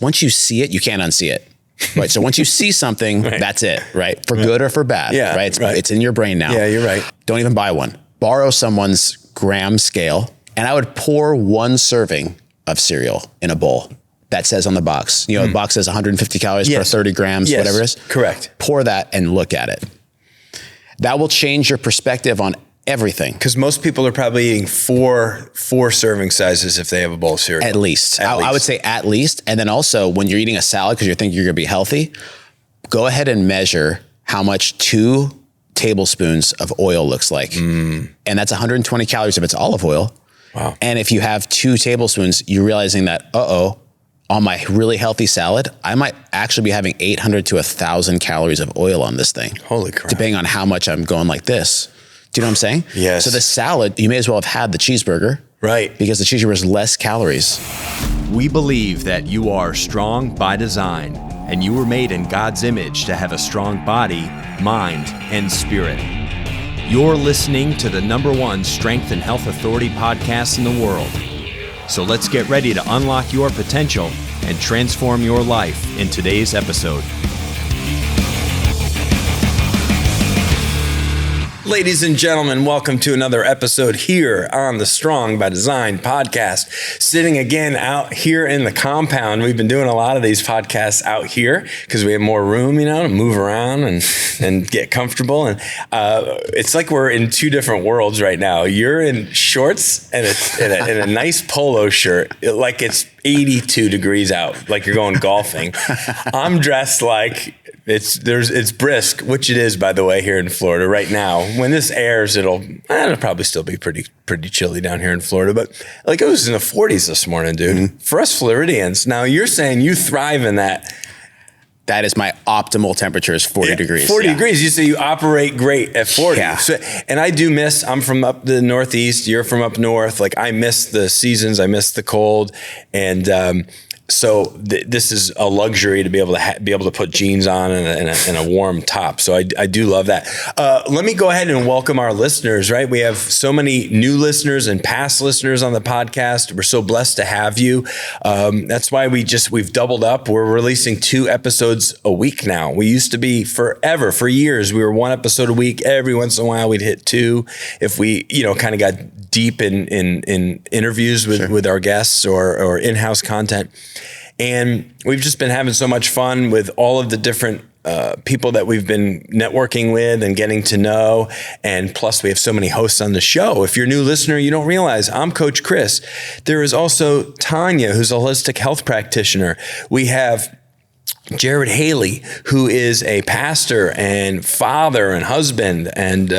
once you see it, you can't unsee it. Right. So once you see something, that's it, right? For good or for bad, right? It's in your brain now. Yeah, you're right. Don't even buy one. Borrow someone's gram scale, and I would pour 1 serving of cereal in a bowl. That says on the box. The box says 150 calories per 30 grams, whatever it is. Correct. Pour that and look at it. That will change your perspective on everything. Because most people are probably eating four serving sizes if they have a bowl of cereal. At least. I would say at least. And then also when you're eating a salad because you're thinking you're going to be healthy, go ahead and measure how much 2 tablespoons of oil looks like. And that's 120 calories if it's olive oil. Wow. And if you have 2 tablespoons, you're realizing that, on my really healthy salad, I might actually be having 800 to 1,000 calories of oil on this thing. Holy crap. Depending on how much I'm going like this. Do you know what I'm saying? Yes. So the salad, you may as well have had the cheeseburger. Right. Because the cheeseburger is less calories. We believe that you are strong by design, and you were made in God's image to have a strong body, mind, and spirit. You're listening to the #1 strength and health authority podcast in the world. So let's get ready to unlock your potential and transform your life in today's episode. Ladies and gentlemen, welcome to another episode here on the Strong by Design podcast. Sitting again out here in the compound. We've been doing a lot of these podcasts out here because we have more room, to move around and get comfortable. And it's like we're in 2 different worlds right now. You're in shorts and in a nice polo shirt, like it's 82 degrees out, like you're going golfing. I'm dressed like it's brisk, which it is, by the way, here in Florida right now. When this airs, it'll probably still be pretty chilly down here in Florida, but like it was in the 40s this morning, dude. For us Floridians. Now you're saying you thrive in that. That is my optimal temperature is 40 degrees. 40 degrees. You say you operate great at 40. Yeah. So, and I do miss, I'm from up the Northeast, you're from up north. Like I miss the seasons, I miss the cold. And, so this is a luxury to be able to put jeans on and a warm top. So I do love that. Let me go ahead and welcome our listeners, right? We have so many new listeners and past listeners on the podcast. We're so blessed to have you. That's why we've doubled up. We're releasing 2 episodes a week now. We used to be for years, we were 1 episode a week. Every once in a while we'd hit 2 if we, kind of got deep in interviews with our guests or in-house content. And we've just been having so much fun with all of the different people that we've been networking with and getting to know. And plus we have so many hosts on the show. If you're a new listener, you don't realize I'm Coach Chris. There is also Tanya, who's a holistic health practitioner. We have Jared Haley, who is a pastor and father and husband, and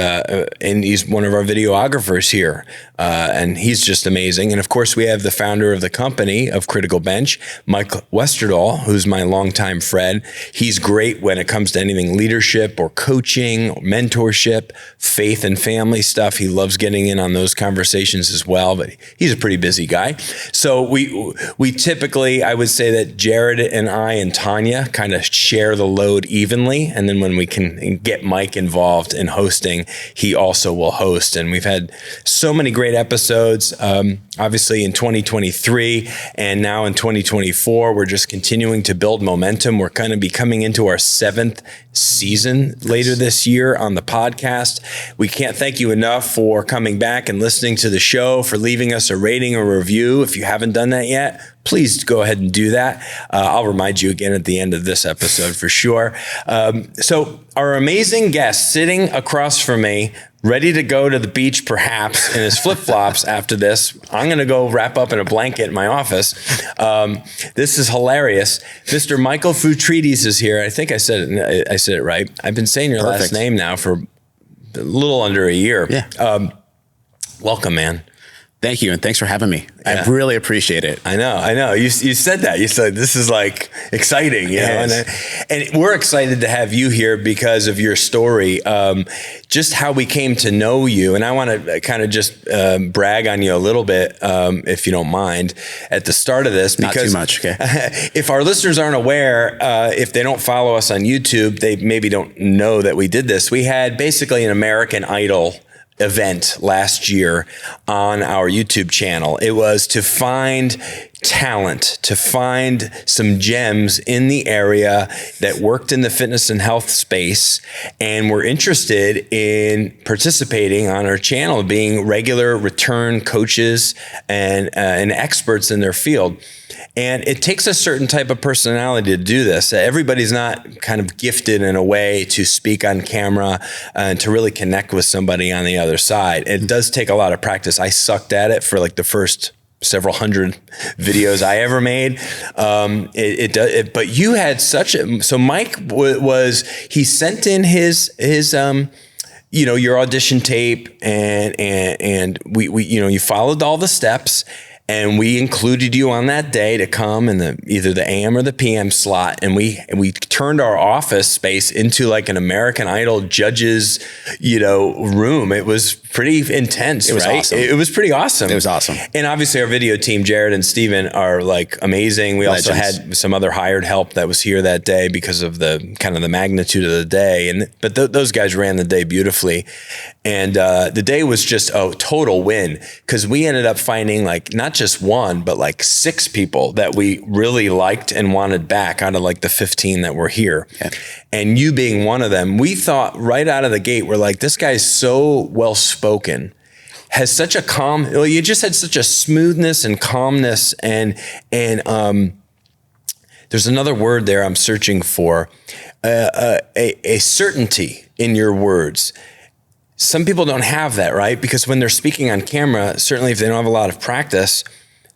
he's one of our videographers here, and he's just amazing. And of course, we have the founder of the company of Critical Bench, Mike Westerdahl, who's my longtime friend. He's great when it comes to anything leadership or coaching, or mentorship, faith and family stuff. He loves getting in on those conversations as well, but he's a pretty busy guy. So we typically, I would say that Jared and I and Tanya kind of share the load evenly. And then when we can get Mike involved in hosting, he also will host. And we've had so many great episodes, obviously in 2023 and now in 2024, we're just continuing to build momentum. We're going to be coming into our 7th season later this year on the podcast. We can't thank you enough for coming back and listening to the show, for leaving us a rating or review. If you haven't done that yet, please go ahead and do that. I'll remind you again at the end of this episode for sure. So our amazing guest sitting across from me, ready to go to the beach perhaps in his flip-flops after this. I'm going to go wrap up in a blanket in my office. This is hilarious. Mr. Michael Phoutrides is here. I think I said it right. I've been saying your last name now for a little under a year. Yeah. Welcome, man. Thank you. And thanks for having me. Yeah. I really appreciate it. I know. You said that. You said this is like exciting, you know, and we're excited to have you here because of your story, just how we came to know you. And I want to kind of just brag on you a little bit, if you don't mind, at the start of this. Because not too much, okay? If our listeners aren't aware, if they don't follow us on YouTube, they maybe don't know that we did this. We had basically an American Idol event last year on our YouTube channel. It was to find talent, to find some gems in the area that worked in the fitness and health space and were interested in participating on our channel, being regular return coaches and experts in their field. And it takes a certain type of personality to do this. Everybody's not kind of gifted in a way to speak on camera and to really connect with somebody on the other side. It does take a lot of practice. I sucked at it for like the first several hundred videos I ever made. But you had so Mike he sent in his your audition tape and we you followed all the steps. And we included you on that day to come in either the AM or the PM slot. And we turned our office space into like an American Idol judges, room. It was pretty intense. It was awesome. It was pretty awesome. It was awesome. And obviously our video team, Jared and Steven, are like amazing. We also had some other hired help that was here that day because of the kind of the magnitude of the day. But those guys ran the day beautifully. And the day was just a total win because we ended up finding like not just one, but like 6 people that we really liked and wanted back out of like the 15 that were here. Yeah. And you being one of them, we thought right out of the gate, we're like, this guy's so well-spoken, has such a you just had such a smoothness and calmness and there's another word there I'm searching for, a certainty in your words. Some people don't have that, right? Because when they're speaking on camera, certainly if they don't have a lot of practice,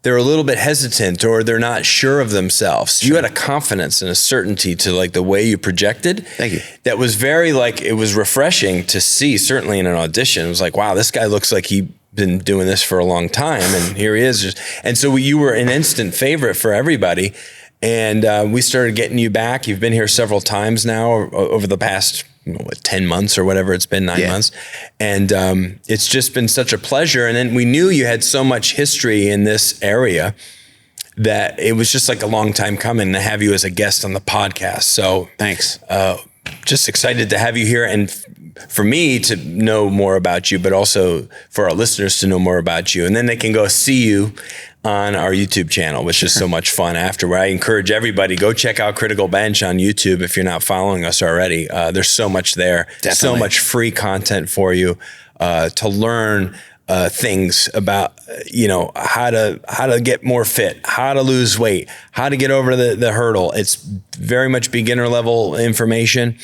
they're a little bit hesitant or they're not sure of themselves. Sure. You had a confidence and a certainty to like the way you projected. Thank you. That was very it was refreshing to see, certainly in an audition. It was like, wow, this guy looks like he's been doing this for a long time and here he is. And so you were an instant favorite for everybody. And we started getting you back. You've been here several times now over the past 10 months or whatever it's been, 9 months. And it's just been such a pleasure. And then we knew you had so much history in this area that it was just like a long time coming to have you as a guest on the podcast. So thanks. Just excited to have you here and for me to know more about you, but also for our listeners to know more about you. And then they can go see you on our YouTube channel, which is so much fun afterward. I encourage everybody, go check out Critical Bench on YouTube if you're not following us already. There's so much there, so much free content for you to learn things about, how to get more fit, how to lose weight, how to get over the hurdle. It's very much beginner level information.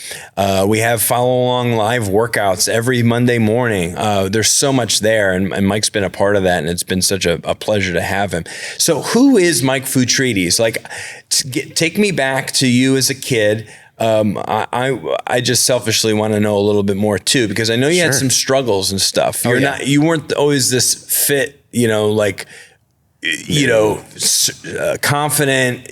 We have follow along live workouts every Monday morning. There's so much there, and Mike's been a part of that, and it's been such a pleasure to have him. So who is Mike Phoutrides? Like, take me back to you as a kid. I just selfishly want to know a little bit more too, because I know you had some struggles and stuff. You weren't always this fit, confident,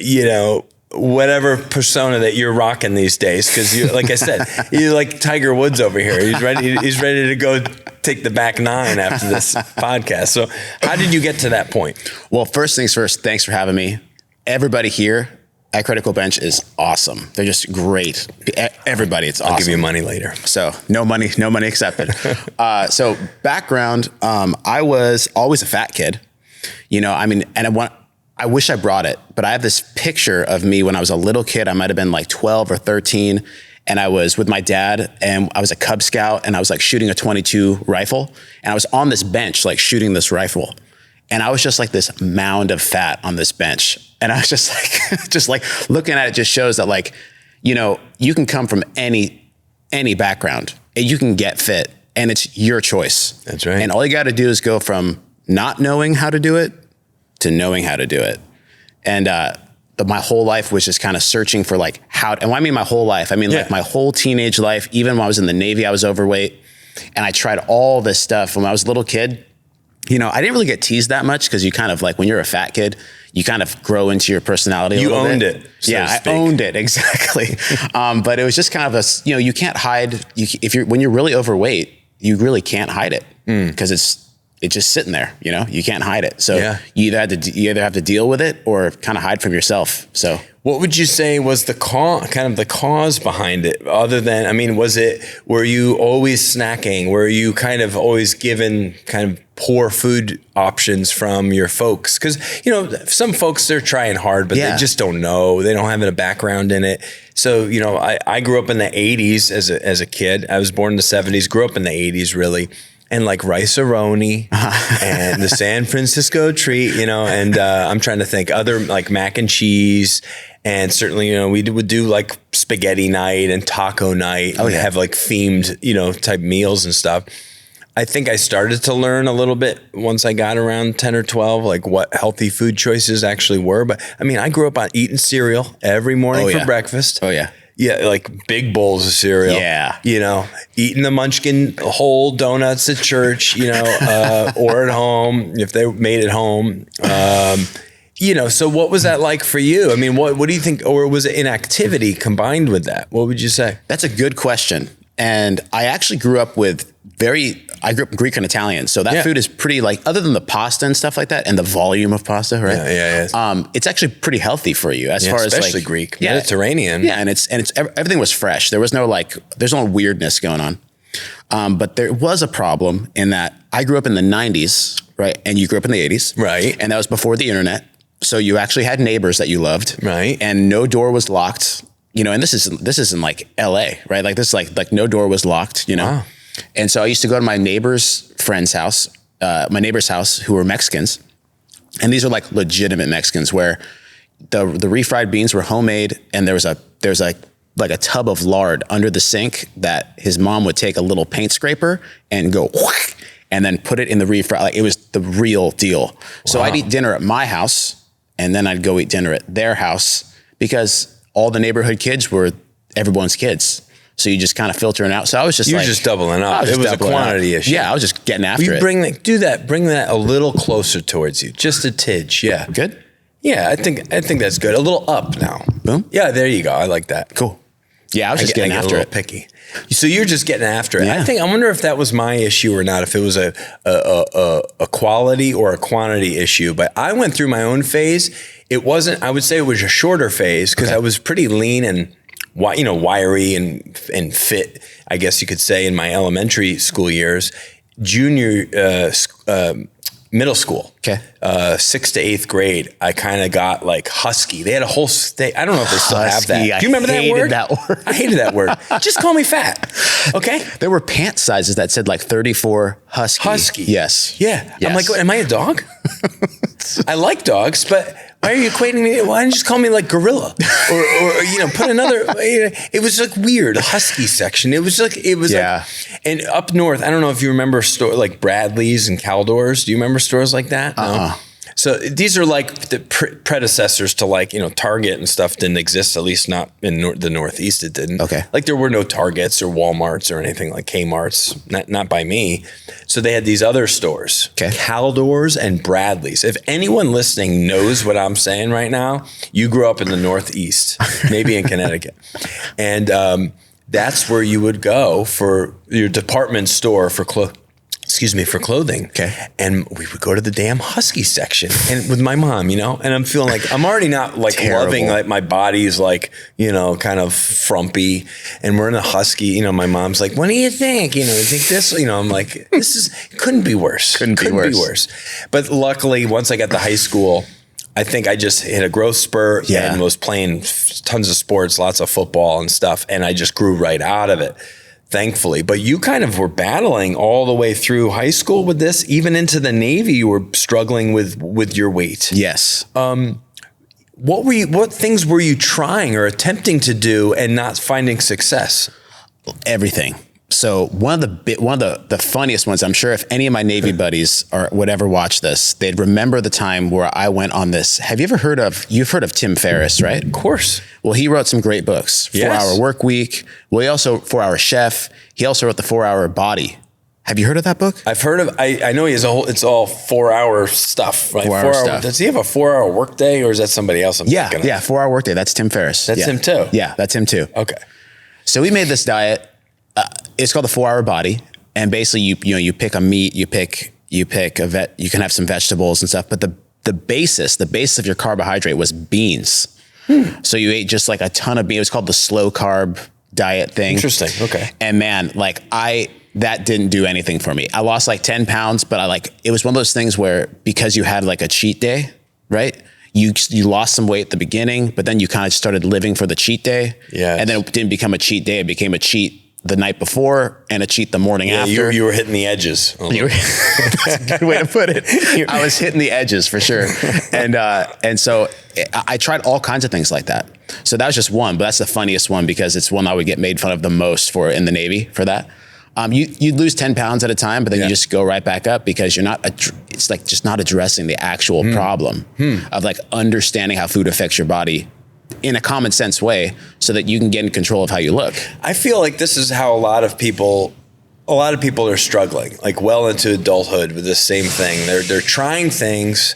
whatever persona that you're rocking these days. Cause you, like I said, you're like Tiger Woods over here. He's ready to go take the back 9 after this podcast. So how did you get to that point? Well, first things first, thanks for having me. Everybody here at Critical Bench is awesome. They're just great. Everybody, it's awesome. I'll give you money later. So no money accepted. So background, I was always a fat kid, I wish I brought it, but I have this picture of me when I was a little kid. I might've been like 12 or 13. And I was with my dad and I was a Cub Scout and I was like shooting a .22 rifle. And I was on this bench, like shooting this rifle. And I was just like this mound of fat on this bench. And I was just like looking at it just shows that like, you can come from any background and you can get fit and it's your choice. That's right. And all you got to do is go from not knowing how to do it to knowing how to do it. And my whole life was just kind of searching for like how, and when I mean my whole life, I mean like my whole teenage life, even when I was in the Navy, I was overweight and I tried all this stuff when I was a little kid. I didn't really get teased that much because you kind of like, when you're a fat kid, you kind of grow into your personality a little bit. You owned it. I owned it. Exactly. But it was just kind of you can't hide, when you're really overweight, you really can't hide it because it's just sitting there, you can't hide it. So Yeah. you either have to deal with it or kind of hide from yourself. So What would you say was the cause behind it? Other than, were you always snacking? Were you kind of always given kind of poor food options from your folks? Because, some folks, they're trying hard, but they just don't know. They don't have a background in it. So, I grew up in the 80s as a kid. I was born in the 70s, grew up in the 80s really. And like rice-a-roni and the San Francisco treat, and I'm trying to think other like mac and cheese. And certainly, we would do like spaghetti night and taco night and have like themed, type meals and stuff. I think I started to learn a little bit once I got around 10 or 12, like what healthy food choices actually were. But I grew up on eating cereal every morning for breakfast. Oh, yeah. Yeah, like big bowls of cereal. Yeah. Eating the Munchkin whole donuts at church, or at home if they made it home. So what was that like for you? What do you think? Or was it inactivity combined with that? What would you say? That's a good question. And I actually grew up I grew up Greek and Italian. So that food is pretty other than the pasta and stuff like that and the volume of pasta, right? Yeah. It's actually pretty healthy for you as far as especially Greek, Mediterranean. Yeah. And everything was fresh. There was no there's no weirdness going on. But there was a problem in that I grew up in the 90s, right? And you grew up in the 80s. Right. And that was before the internet. So you actually had neighbors that you loved. Right. And no door was locked. And this isn't like LA, right? Like this, like no door was locked, Wow. And so I used to go to my neighbor's house who were Mexicans. And these are like legitimate Mexicans where the refried beans were homemade. And there's like a tub of lard under the sink that his mom would take a little paint scraper and go, whack, and then put it in the refried. Like it was the real deal. Wow. So I'd eat dinner at my house and then I'd go eat dinner at their house because all the neighborhood kids were everyone's kids. So you just kind of filtering out. So I was just You're just doubling up. It was a quantity issue. Yeah, I was just getting after it. Bring that a little closer towards you. Just a tidge. Yeah. Good? Yeah, I think that's good. A little up now. Boom. Yeah, there you go. I like that. Cool. Yeah, I was just getting after a it. little picky. So you're just getting after it. Yeah. I wonder if that was my issue or not, if it was a quality or a quantity issue. But I went through my own phase. It wasn't, I would say it was a shorter phase because I was pretty lean and wiry and fit, I guess you could say, in my elementary school years. Middle school, 6th to 8th grade, I kind of got like husky. They had a whole I don't know if they still have that. Do you remember that word? I hated that word. Just call me fat. Okay. There were pant sizes that said like 34 husky. Husky. Yes. Yeah. Yes. I'm like, am I a dog? I like dogs, but why are you equating me? Why didn't you just call me like gorilla or put another, it was like weird, a husky section. It was like, and up north, I don't know if you remember store like Bradley's and Caldor's. Do you remember stores like that? No. So these are like the predecessors to like, Target and stuff didn't exist, at least not in the Northeast. It didn't. Okay. Like there were no Targets or Walmarts or anything like Kmart's, not by me. So they had these other stores, Caldor's and Bradley's. If anyone listening knows what I'm saying right now, you grew up in the Northeast, maybe in Connecticut. And that's where you would go for your department store for clothing. Okay. And we would go to the damn husky section and with my mom, and I'm feeling like I'm already not like loving like my body's like, kind of frumpy and we're in a husky, my mom's like, what do you think? You think this, I'm like, couldn't be worse. Couldn't be worse. But luckily once I got to high school, I think I just hit a growth spurt and was playing tons of sports, lots of football and stuff. And I just grew right out of it. Thankfully, but you kind of were battling all the way through high school with this, even into the Navy, you were struggling with your weight. Yes. What things were you trying or attempting to do and not finding success? Everything. So one of the funniest ones, I'm sure if any of my Navy buddies or would ever watch this, they'd remember the time where I went on this. You've heard of Tim Ferriss, right? Of course. Well, he wrote some great books, 4-Hour Work Week. Well, he also 4-Hour Chef. He also wrote the 4-Hour Body. Have you heard of that book? I've heard of, I know he has it's all 4-hour stuff, right? 4-hour stuff. Does he have a 4-hour workday or is that somebody else I'm thinking of? Yeah, 4-Hour Workday. That's Tim Ferriss. That's him too? Yeah, that's him too. Okay. So we made this diet. It's called the 4-Hour Body. And basically you pick a meat, you pick you pick you can have some vegetables and stuff, but the basis of your carbohydrate was beans. So you ate just like a ton of beans. It was called the slow carb diet thing. Interesting. Okay. And man, like that didn't do anything for me. I lost like 10 pounds, but it was one of those things where, because you had like a cheat day, right? You lost some weight at the beginning, but then you kind of started living for the cheat day. Yeah. And then it didn't become a cheat day. It became a cheat the night before and a cheat the morning after. You were hitting the edges. That's a good way to put it. I was hitting the edges for sure. And so I tried all kinds of things like that. So that was just one, but that's the funniest one because it's one I would get made fun of the most for in the Navy for that. You'd lose 10 pounds at a time, but then you just go right back up because it's like just not addressing the actual problem of like understanding how food affects your body in a common sense way so that you can get in control of how you look. I feel like this is how a lot of people are struggling, like well into adulthood with this same thing. They're trying things.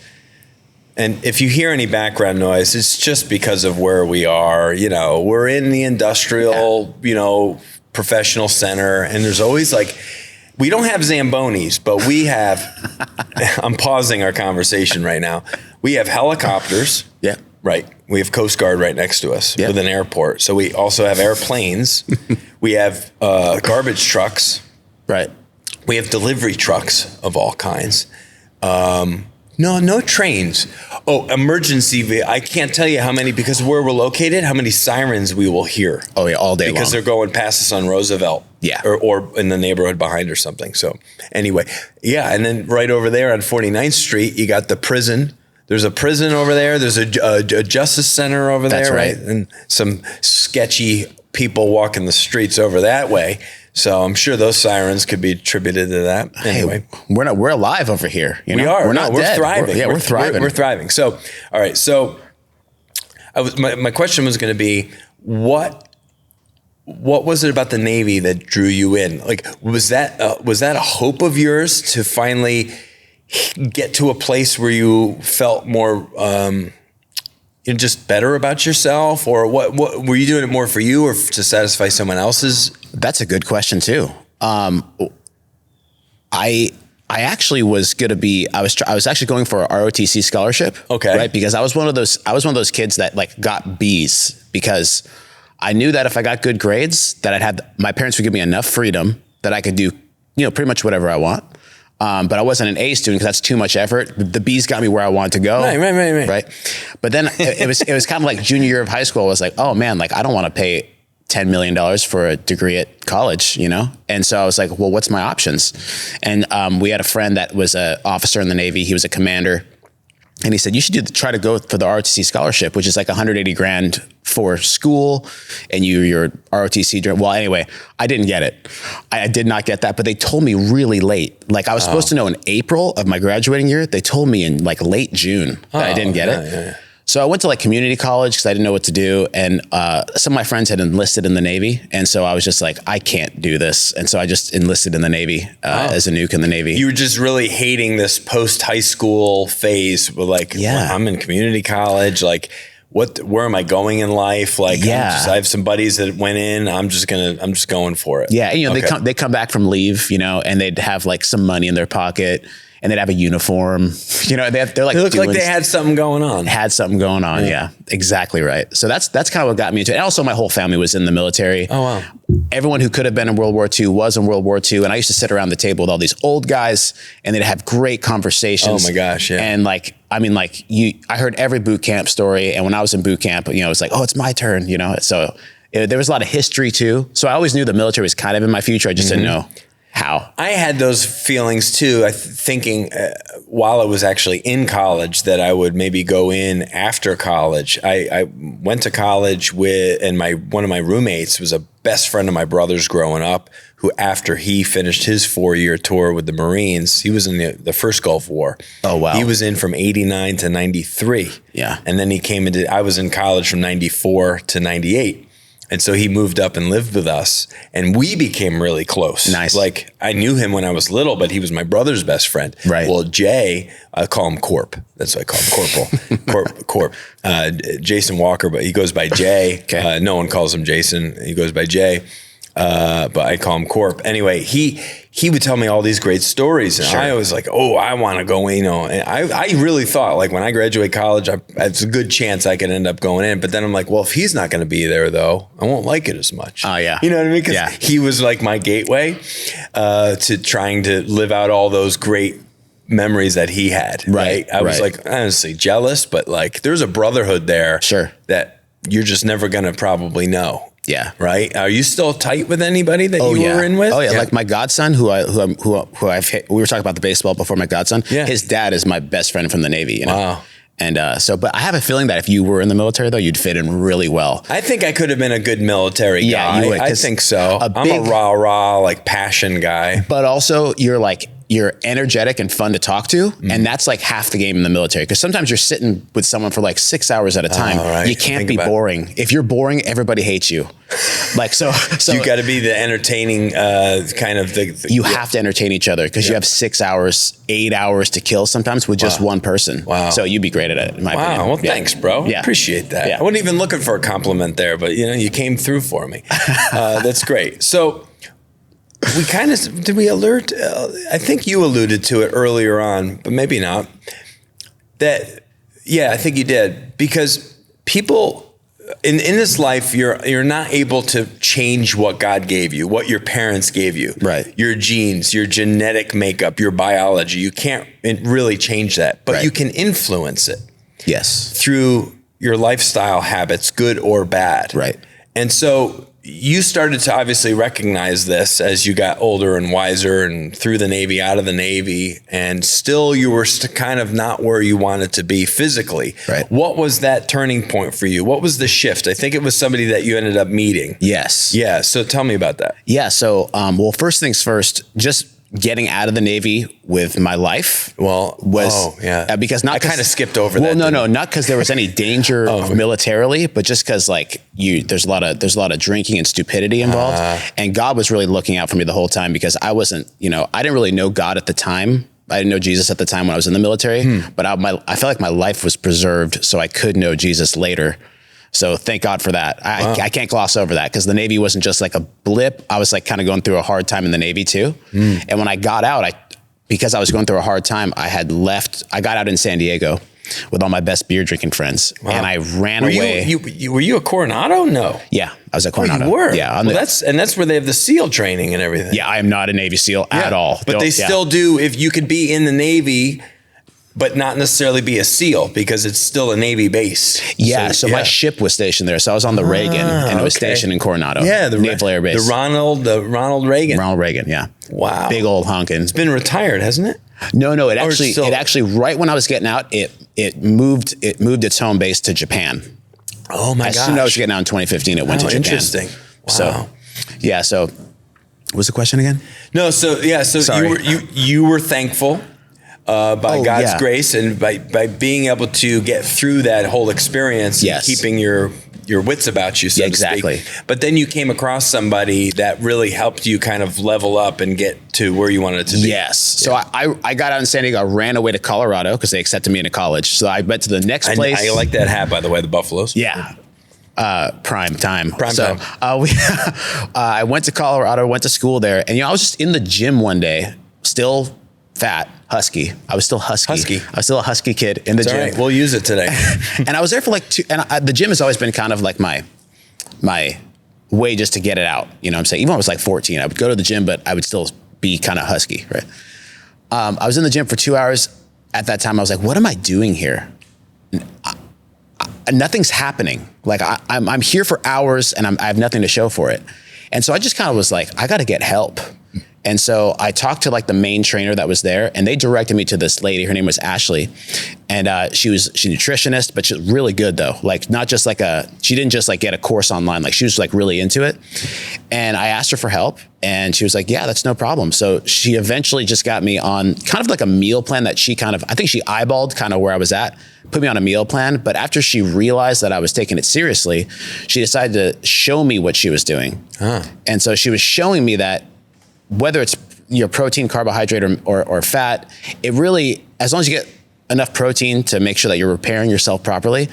And if you hear any background noise, it's just because of where we are. You know, we're in the industrial, professional center. And there's always like, we don't have Zambonis, but we have, I'm pausing our conversation right now. We have helicopters. Yeah. Right. We have Coast Guard right next to us with an airport. So we also have airplanes. We have garbage trucks. Right. We have delivery trucks of all kinds. No trains. Oh, emergency. I can't tell you how many, because of where we're located, how many sirens we will hear. Oh, yeah, all day long. Because they're going past us on Roosevelt. Yeah. Or in the neighborhood behind or something. So anyway, yeah. And then right over there on 49th Street, you got the prison. There's a prison over there. There's a justice center over there. That's right. And some sketchy people walking the streets over that way. So I'm sure those sirens could be attributed to that. Anyway, hey, we're alive over here. We are. We're not dead. Thriving. We're thriving. We're thriving. So, all right. So my question was going to be, what was it about the Navy that drew you in? Like, was that a hope of yours to finally get to a place where you felt more, just better about yourself, or what were you doing it more for you or to satisfy someone else's? That's a good question too. I actually was going to be, I was actually going for a ROTC scholarship. Okay. Right. Because I was one of those kids that like got B's because I knew that if I got good grades that my parents would give me enough freedom that I could do, pretty much whatever I want. But I wasn't an A student because that's too much effort. The B's got me where I wanted to go. Right. But then it was kind of like junior year of high school. I was like, oh man, like I don't want to pay $10 million for a degree at college, And so I was like, well, what's my options? And we had a friend that was an officer in the Navy. He was a commander. And he said, you should try to go for the ROTC scholarship, which is like $180,000 for school and your ROTC. Well, anyway, I didn't get it. I did not get that, but they told me really late. Like I was supposed to know in April of my graduating year. They told me in like late June that I didn't get it. Yeah. So I went to like community college because I didn't know what to do. And some of my friends had enlisted in the Navy. And so I was just like, I can't do this. And so I just enlisted in the Navy as a nuke in the Navy. You were just really hating this post-high school phase. Like, well, I'm in community college. Like, where am I going in life? Like, I have some buddies that went in. I'm just going for it. Yeah. And, they come back from leave, and they'd have like some money in their pocket. And they'd have a uniform, they're like, they look like they had something going on. Yeah, exactly right. So that's kind of what got me into it. And also my whole family was in the military. Oh, wow. Everyone who could have been in World War II was in World War II. And I used to sit around the table with all these old guys and they'd have great conversations. Oh my gosh, yeah. And I heard every boot camp story. And when I was in boot camp, it was like, oh, it's my turn, So there was a lot of history too. So I always knew the military was kind of in my future. I just didn't know how. I had those feelings too. Thinking while I was actually in college that I would maybe go in after college. I went to college and one of my roommates was a best friend of my brother's growing up, who after he finished his 4-year tour with the Marines, he was in the first Gulf War. Oh, wow. He was in from 89 to 93. Yeah. And then I was in college from 94 to 98. And so he moved up and lived with us, and we became really close. Nice. Like I knew him when I was little, but he was my brother's best friend. Right. Well, Jay, I call him Corp. That's what I call him, Corporal. Corp. Jason Walker, but he goes by Jay. Okay. No one calls him Jason. He goes by Jay. but I call him Corp. Anyway, he would tell me all these great stories, and I was like, oh, I want to go, and I really thought, like, when I graduate college, it's a good chance I could end up going in. But then I'm like, well, if he's not going to be there, though, I won't like it as much. Oh, yeah. You know what I mean? Because he was like my gateway to trying to live out all those great memories that he had. Right. I was like, honestly, jealous, but like, there's a brotherhood there that you're just never going to probably know. Yeah. Right. Are you still tight with anybody that you were in with? Oh yeah. Like my godson, we were talking about the baseball before. My godson, his dad is my best friend from the Navy. You know? Wow. And but I have a feeling that if you were in the military, though, you'd fit in really well. I think I could have been a good military guy. You would, I think so. I'm a rah, like passion guy. But also you're energetic and fun to talk to. And that's like half the game in the military. Because sometimes you're sitting with someone for like 6 hours at a time. Right. You can't be boring. If you're boring, everybody hates you. Like, so you got to be the entertaining kind of you have to entertain each other because you have 6 hours, 8 hours to kill sometimes with just one person. Wow. So you'd be great at it, in my opinion. Well, thanks, bro. Yeah. Appreciate that. Yeah. I wasn't even looking for a compliment there, but you came through for me. That's great. So we kind of, did we alert? I think you alluded to it earlier on, but maybe not. I think you did, because people in this life, you're not able to change what God gave you, what your parents gave you, right? Your genes, your genetic makeup, your biology. You can't really change that, but you can influence it. Yes, through your lifestyle habits, good or bad. Right. And so you started to obviously recognize this as you got older and wiser and through the Navy, out of the Navy, and still you were kind of not where you wanted to be physically. Right. What was that turning point for you? What was the shift? I think it was somebody that you ended up meeting. Yes. Yeah. So tell me about that. Yeah. So, well, first things first, just getting out of the Navy with my life was because I kind of skipped over that. Well, no, not because there was any danger militarily, but just because there's a lot of drinking and stupidity involved, and God was really looking out for me the whole time because I wasn't, I didn't really know God at the time. I didn't know Jesus at the time when I was in the military, but I felt like my life was preserved so I could know Jesus later. So thank God for that. I can't gloss over that because the Navy wasn't just like a blip. I was like kind of going through a hard time in the Navy too. And when I got out, because I was going through a hard time, I got out in San Diego with all my best beer drinking friends. And I ran away. Were you a Coronado? No. Yeah, I was a Coronado. You were? Yeah. That's where they have the SEAL training and everything. Yeah, I am not a Navy SEAL at all. But they still do, if you could be in the Navy but not necessarily be a SEAL because it's still a Navy base. Yeah, so my ship was stationed there. So I was on the Reagan and it was stationed in Coronado. Yeah, the Naval Air Base. The Ronald Reagan. Ronald Reagan, yeah. Wow. Big old honkin'. It's been retired, hasn't it? No, it actually right when I was getting out, it moved its home base to Japan. Oh my gosh. As soon as I was getting out in 2015, it went to Japan. Interesting. Wow. So what was the question again? No, so you were thankful by God's grace and by being able to get through that whole experience, and keeping your wits about you, so to speak. But then you came across somebody that really helped you kind of level up and get to where you wanted to be. Yes. So I got out in San Diego. I ran away to Colorado because they accepted me into college. So I went to the next place. I like that hat, by the way, the Buffaloes. Yeah. Prime time. I went to Colorado, went to school there, and I was just in the gym one day, still fat, husky. I was still husky. I was still a husky kid in the gym. Right. We'll use it today. And I was there for like the gym has always been kind of like my way just to get it out. You know what I'm saying? Even when I was like 14, I would go to the gym, but I would still be kind of husky, right? I was in the gym for 2 hours. At that time, I was like, what am I doing here? Nothing's happening. Like I'm here for hours and I have nothing to show for it. And so I just kind of was like, I got to get help. And so I talked to like the main trainer that was there, and they directed me to this lady. Her name was Ashley, and she's a nutritionist, but she's really good though. Like not just like she didn't just like get a course online. Like she was like really into it. And I asked her for help, and she was like, yeah, that's no problem. So she eventually just got me on kind of like a meal plan that I think she eyeballed kind of where I was at, put me on a meal plan. But after she realized that I was taking it seriously, she decided to show me what she was doing. And so she was showing me that whether it's your protein, carbohydrate, or fat, it really, as long as you get enough protein to make sure that you're repairing yourself properly,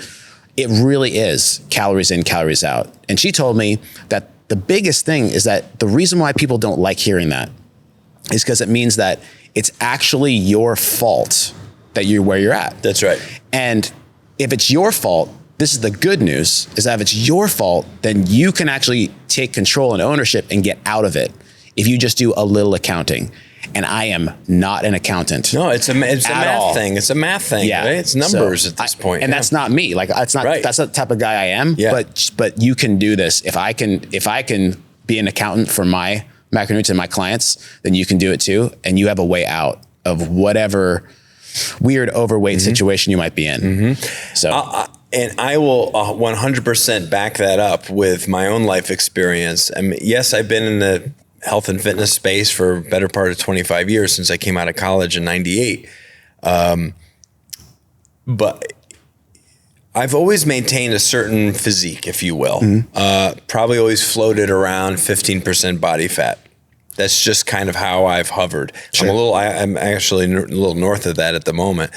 it really is calories in, calories out. And she told me that the biggest thing is that the reason why people don't like hearing that is because it means that it's actually your fault that you're where you're at. That's right. And if it's your fault, this is the good news, is that if it's your fault, then you can actually take control and ownership and get out of it if you just do a little accounting. And I am not an accountant. No, it's a math thing. It's a math thing. Yeah. Right? It's numbers at this point. And that's not me. Like that's not the type of guy I am. Yeah. But you can do this. If I can be an accountant for my macronutrients and my clients, then you can do it too. And you have a way out of whatever weird overweight situation you might be in. So and I will 100% back that up with my own life experience. I mean, yes, I've been in the health and fitness space for a better part of 25 years since I came out of college in 98. But I've always maintained a certain physique, if you will. Probably always floated around 15% body fat. That's just kind of how I've hovered. Sure. I'm actually a little north of that at the moment.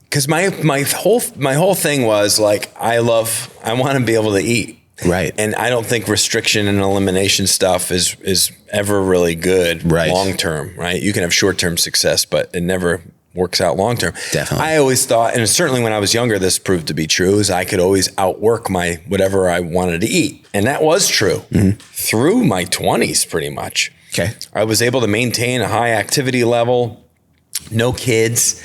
Because my whole thing was like, I want to be able to eat. Right. And I don't think restriction and elimination stuff is ever really good long term, right? You can have short term success, but it never works out long term. Definitely. I always thought, and certainly when I was younger, this proved to be true, is I could always outwork my whatever I wanted to eat. And that was true through my 20s pretty much. Okay. I was able to maintain a high activity level, no kids.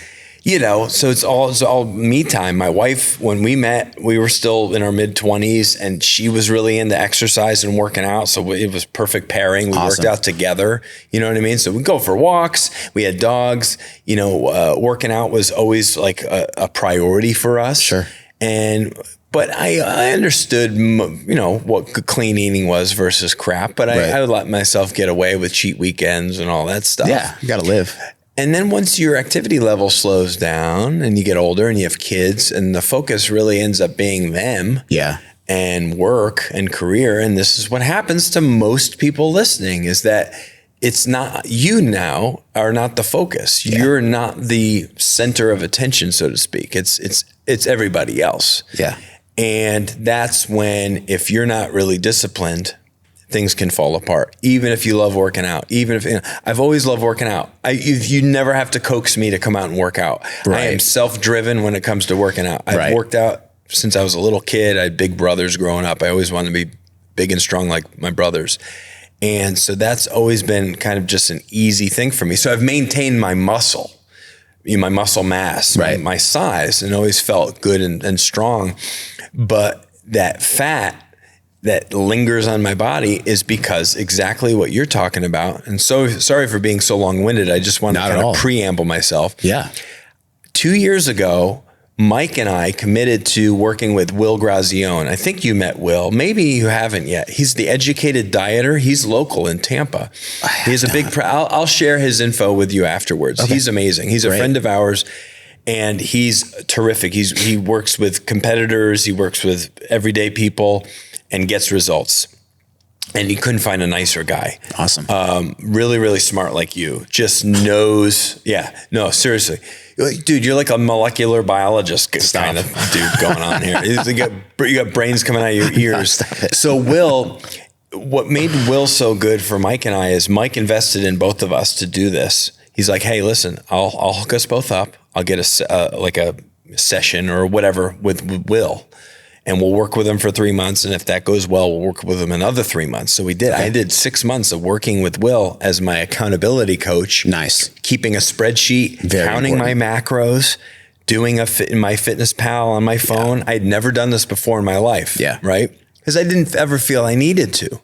So it's all me time. My wife, when we met, we were still in our mid-20s, and she was really into exercise and working out. So it was perfect pairing. We worked out together. You know what I mean? So we'd go for walks. We had dogs. Working out was always like a priority for us. Sure. But I understood, what clean eating was versus crap. But I would let myself get away with cheat weekends and all that stuff. Yeah, you got to live. And then once your activity level slows down and you get older and you have kids and the focus really ends up being them and work and career. And this is what happens to most people listening, is that it's not you now are not the focus. Yeah. You're not the center of attention, so to speak. It's everybody else. Yeah. And that's when, if you're not really disciplined, things can fall apart. Even if you love working out, I've always loved working out. You never have to coax me to come out and work out. Right. I am self-driven when it comes to working out. I've worked out since I was a little kid. I had big brothers growing up. I always wanted to be big and strong like my brothers. And so that's always been kind of just an easy thing for me. So I've maintained my muscle, my muscle mass, my size, and always felt good and strong. But that fat that lingers on my body is because exactly what you're talking about. And so sorry for being so long-winded. I just want to kind of preamble myself. Yeah. 2 years ago, Mike and I committed to working with Will Grazione. I think you met Will. Maybe you haven't yet. He's the educated dieter. He's local in Tampa. He's a big, I'll share his info with you afterwards. Okay. He's amazing. He's a friend of ours. And he's terrific. He works with competitors. He works with everyday people and gets results. And he couldn't find a nicer guy. Awesome. Really, really smart like you. Just knows. Yeah. No, seriously. Dude, you're like a molecular biologist kind of dude going on here. You got brains coming out of your ears. Stop it. So Will, what made Will so good for Mike and I is Mike invested in both of us to do this. He's like, hey, listen, I'll hook us both up. I'll get a session or whatever with Will. And we'll work with him for 3 months. And if that goes well, we'll work with him another 3 months. So we did. Okay. I did 6 months of working with Will as my accountability coach. Nice. Keeping a spreadsheet, counting my macros, doing my Fitness Pal on my phone. I'd never done this before in my life. Yeah. Right? Because I didn't ever feel I needed to.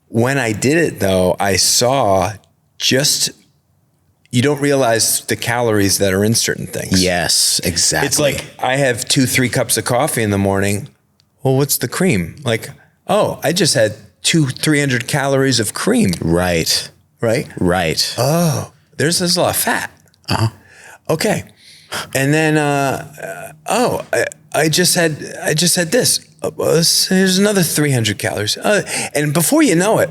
When I did it, though, I saw you don't realize the calories that are in certain things. Yes, exactly. It's like I have 2-3 cups of coffee in the morning. Well, what's the cream? Like, oh, I just had 200-300 calories of cream. Right. Oh, there's a lot of fat. Okay. And then, I just had this. Here's another 300 calories. And before you know it,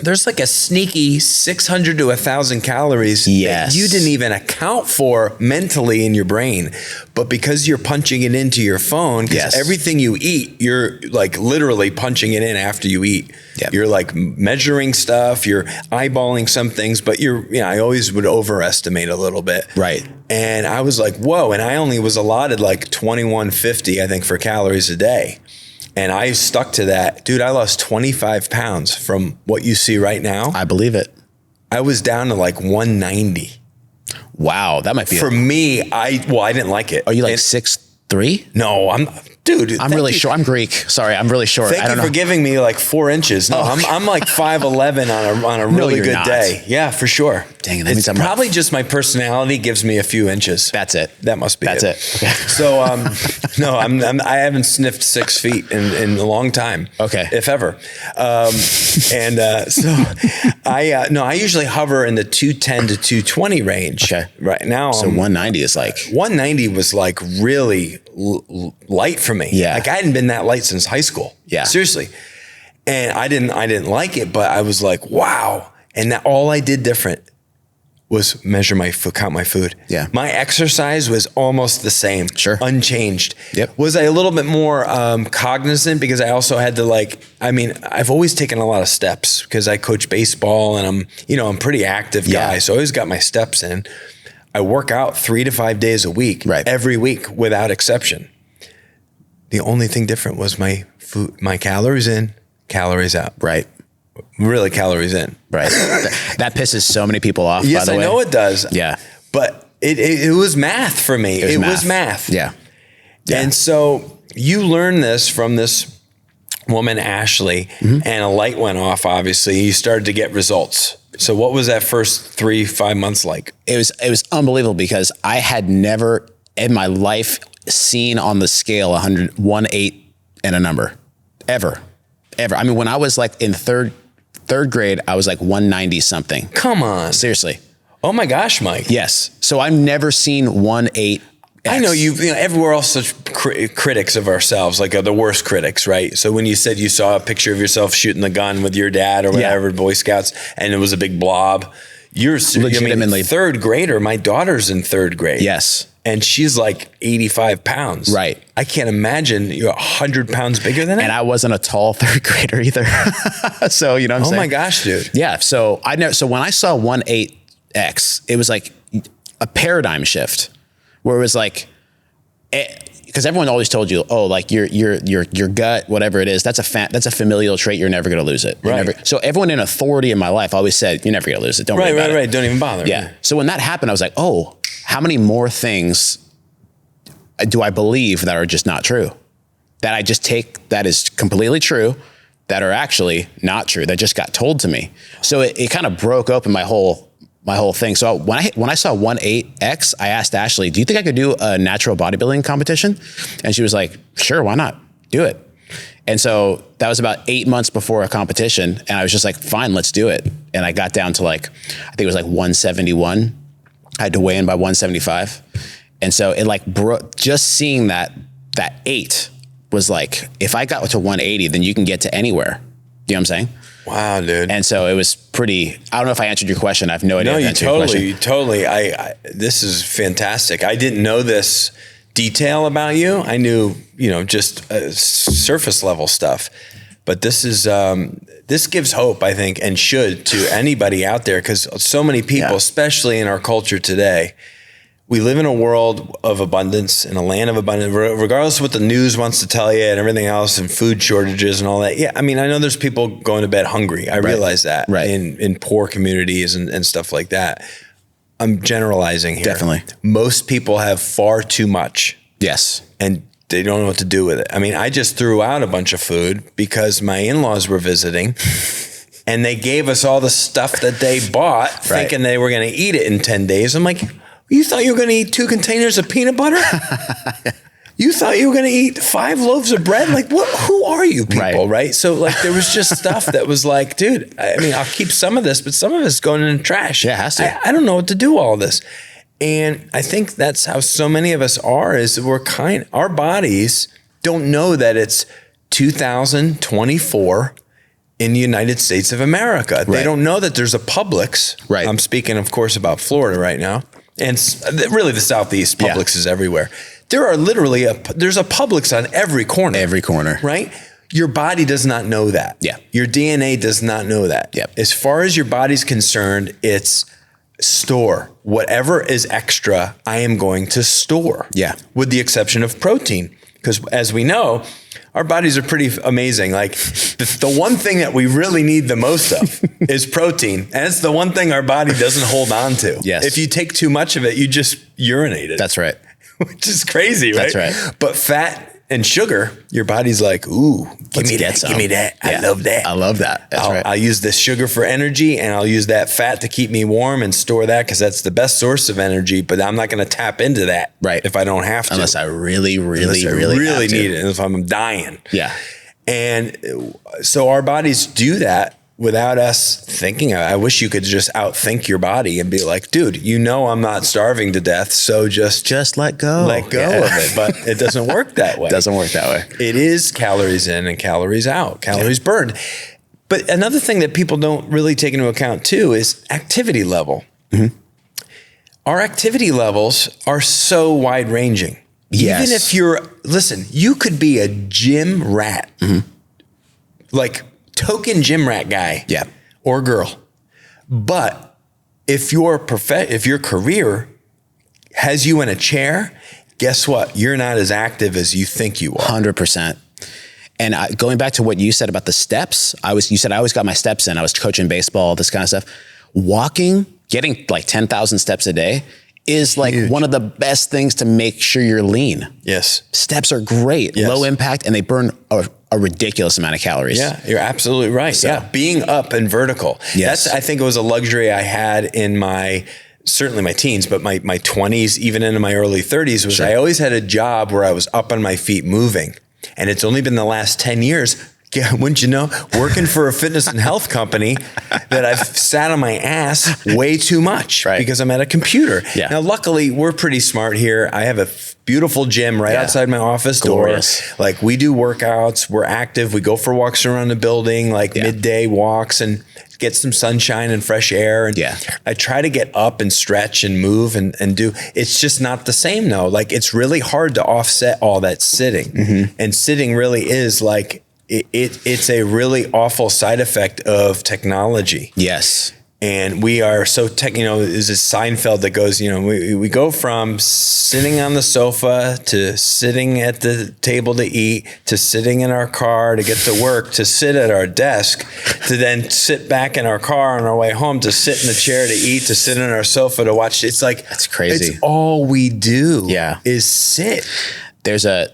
there's like a sneaky 600 to 1,000 calories Yes. that you didn't even account for mentally in your brain. But because you're punching it into your phone, because everything you eat, you're like literally punching it in after you eat. Yep. You're like measuring stuff, you're eyeballing some things, but I always would overestimate a little bit. Right. And I was like, whoa. And I only was allotted like 2150, I think, for calories a day. And I stuck to that. Dude, I lost 25 pounds from what you see right now. I believe it. I was down to like 190. Wow. That might be For me, I didn't like it. Are you like 6'3"? No, I'm really short. I'm Greek. Sorry, I'm really short. Thank you for giving me like 4 inches. No, I'm like 5'11" on a really you're good not. day. Yeah, for sure. Dang it, that It's means I'm probably just my personality gives me a few inches. That's it. That must be That's it. Okay. So, no, I haven't sniffed 6 feet in a long time. Okay. If ever. So I usually hover in the 210 to 220 range. Okay. Right now. So 190 is like 190 was like really light for me. Yeah. Like I hadn't been that light since high school. Yeah. Seriously. And I didn't like it, but I was like, wow. And that all I did different was measure my food, count my food. Yeah. My exercise was almost the same. Sure. Unchanged. Yep. Was I a little bit more cognizant because I also had to I've always taken a lot of steps because I coach baseball and I'm a pretty active guy. Yeah. So I always got my steps in. I work out 3 to 5 days a week, Right. every week without exception. The only thing different was my food, my calories in, calories out. right. Really calories in. Right. That pisses so many people off, Yes, by the way. I know it does. Yeah. But it was math for me. It was math. Yeah. Yeah. And so you learn this from this woman, Ashley, and a light went off, obviously. You started to get results. So what was that first 3-5 months like? It was unbelievable because I had never in my life seen on the scale 108 and a number. Ever. I mean, when I was like in third grade, I was like 190 something. Come on. Seriously. Oh my gosh, Mike. Yes. So I've never seen 1.8. I know everywhere else such critics of ourselves, like the worst critics, right? So when you said you saw a picture of yourself shooting the gun with your dad or whatever, Boy Scouts, and it was a big blob, you're legitimately third grader. My daughter's in third grade. Yes. And she's like 85 pounds. Right. I can't imagine you're 100 pounds bigger than that. And I wasn't a tall third grader either. So, you know what I'm saying? Oh my gosh, dude. Yeah. So when I saw 1.8x, it was like a paradigm shift where it was like, because everyone always told you, oh, like your gut, whatever it is, that's a familial trait. You're never going to lose it. Right. So everyone in authority in my life always said, you're never going to lose it. Don't worry about it. Right. Don't even bother. Yeah. So when that happened, I was like, oh, how many more things do I believe that are just not true? That I just take that is completely true, that are actually not true, that just got told to me. So it kind of broke open my whole thing. So when I saw 1.8x, I asked Ashley, do you think I could do a natural bodybuilding competition? And she was like, sure, why not? Do it. And so that was about 8 months before a competition. And I was just like, fine, let's do it. And I got down to I think it was like 171. I had to weigh in by 175. And so it just seeing that 8 was like, if I got to 180, then you can get to anywhere. You know what I'm saying? Wow, dude. And so it was pretty, I don't know if I answered your question. I have no idea. No, if I you answered your question. totally. This is fantastic. I didn't know this detail about you. I knew, just surface level stuff. But this is, this gives hope, I think, and should to anybody out there, because so many people, especially in our culture today, we live in a world of abundance, in a land of abundance, regardless of what the news wants to tell you and everything else, and food shortages and all that. Yeah, I mean, I know there's people going to bed hungry. I realize that in poor communities and stuff like that. I'm generalizing here. Definitely. Most people have far too much. Yes. And they don't know what to do with it. I mean, I just threw out a bunch of food because my in-laws were visiting and they gave us all the stuff that they bought thinking they were going to eat it in 10 days. I'm like, you thought you were going to eat 2 containers of peanut butter? You thought you were going to eat 5 loaves of bread? Like, what? Who are you people, right? So, there was just stuff that was like, dude, I mean, I'll keep some of this, but some of it's going in the trash. Yeah, it has to. I don't know what to do with all this. And I think that's how so many of us are, is our bodies don't know that it's 2024 in the United States of America. They don't know that there's a Publix. Right. I'm speaking, of course, about Florida right now. And really the Southeast, Publix is everywhere. There are literally there's a Publix on every corner. Every corner. Right? Your body does not know that. Yeah. Your DNA does not know that. Yep. As far as your body's concerned, it's store. Whatever is extra, I am going to store. Yeah. With the exception of protein. Because as we know, our bodies are pretty amazing. Like the one thing that we really need the most of is protein. And it's the one thing our body doesn't hold on to. Yes. If you take too much of it, you just urinate it. That's right. Which is crazy, right? That's right. But fat and sugar, your body's like, ooh, give me that. I love that. I love that. That's right. I'll use this sugar for energy, and I'll use that fat to keep me warm and store that because that's the best source of energy. But I'm not going to tap into that if I don't have to. Unless I really need it. If I'm dying. Yeah. And so our bodies do that without us thinking. I wish you could just outthink your body and be like, dude, I'm not starving to death, so just let go. Let go of it. But it doesn't work that way. Doesn't work that way. It is calories in and calories out, calories burned. But another thing that people don't really take into account too is activity level. Mm-hmm. Our activity levels are so wide ranging. Yes. Even if you could be a gym rat, like token gym rat guy or girl. But if your career has you in a chair, guess what? You're not as active as you think you are. 100%. And going back to what you said about the steps, you said I always got my steps in. I was coaching baseball, this kind of stuff. Walking, getting like 10,000 steps a day is like one of the best things to make sure you're lean. Yes. Steps are great, low impact, and they burn a ridiculous amount of calories. Yeah, you're absolutely right. So, being up and vertical. Yes. I think it was a luxury I had in certainly my teens, but my 20s, even into my early 30s, was I always had a job where I was up on my feet moving. And it's only been the last 10 years, wouldn't you know, working for a fitness and health company that I've sat on my ass way too much because I'm at a computer. Yeah. Now, luckily, we're pretty smart here. I have a beautiful gym right outside my office door. Like we do workouts, we're active. We go for walks around the building, like midday walks and get some sunshine and fresh air. And I try to get up and stretch and move and do. It's just not the same though. Like it's really hard to offset all that sitting. Mm-hmm. And sitting really is like, it's a really awful side effect of technology. Yes. And we are so there's a Seinfeld that goes, we go from sitting on the sofa to sitting at the table to eat, to sitting in our car to get to work, to sit at our desk, to then sit back in our car on our way home, to sit in the chair to eat, to sit on our sofa to watch. It's like, that's crazy. It's all we do is sit. There's a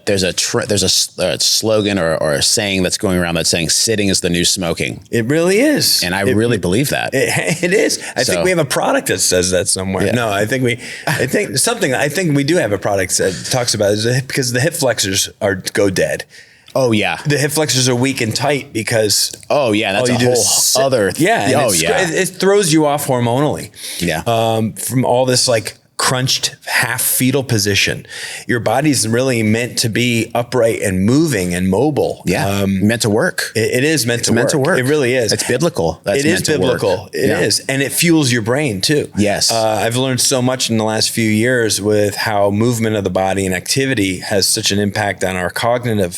slogan or a saying that's going around that's saying sitting is the new smoking. It really is. And I really believe that. It is. I think we have a product that says that somewhere. Yeah. No, I think we do have a product that talks about it because the hip flexors go dead. Oh yeah. The hip flexors are weak and tight because that's a whole other it throws you off hormonally. Yeah. From all this like crunched half fetal position. Your body's really meant to be upright and moving and mobile. Yeah. Meant to work. It is meant to work. It really is. It's biblical. It is biblical. It is. And it fuels your brain too. Yes. I've learned so much in the last few years with how movement of the body and activity has such an impact on our cognitive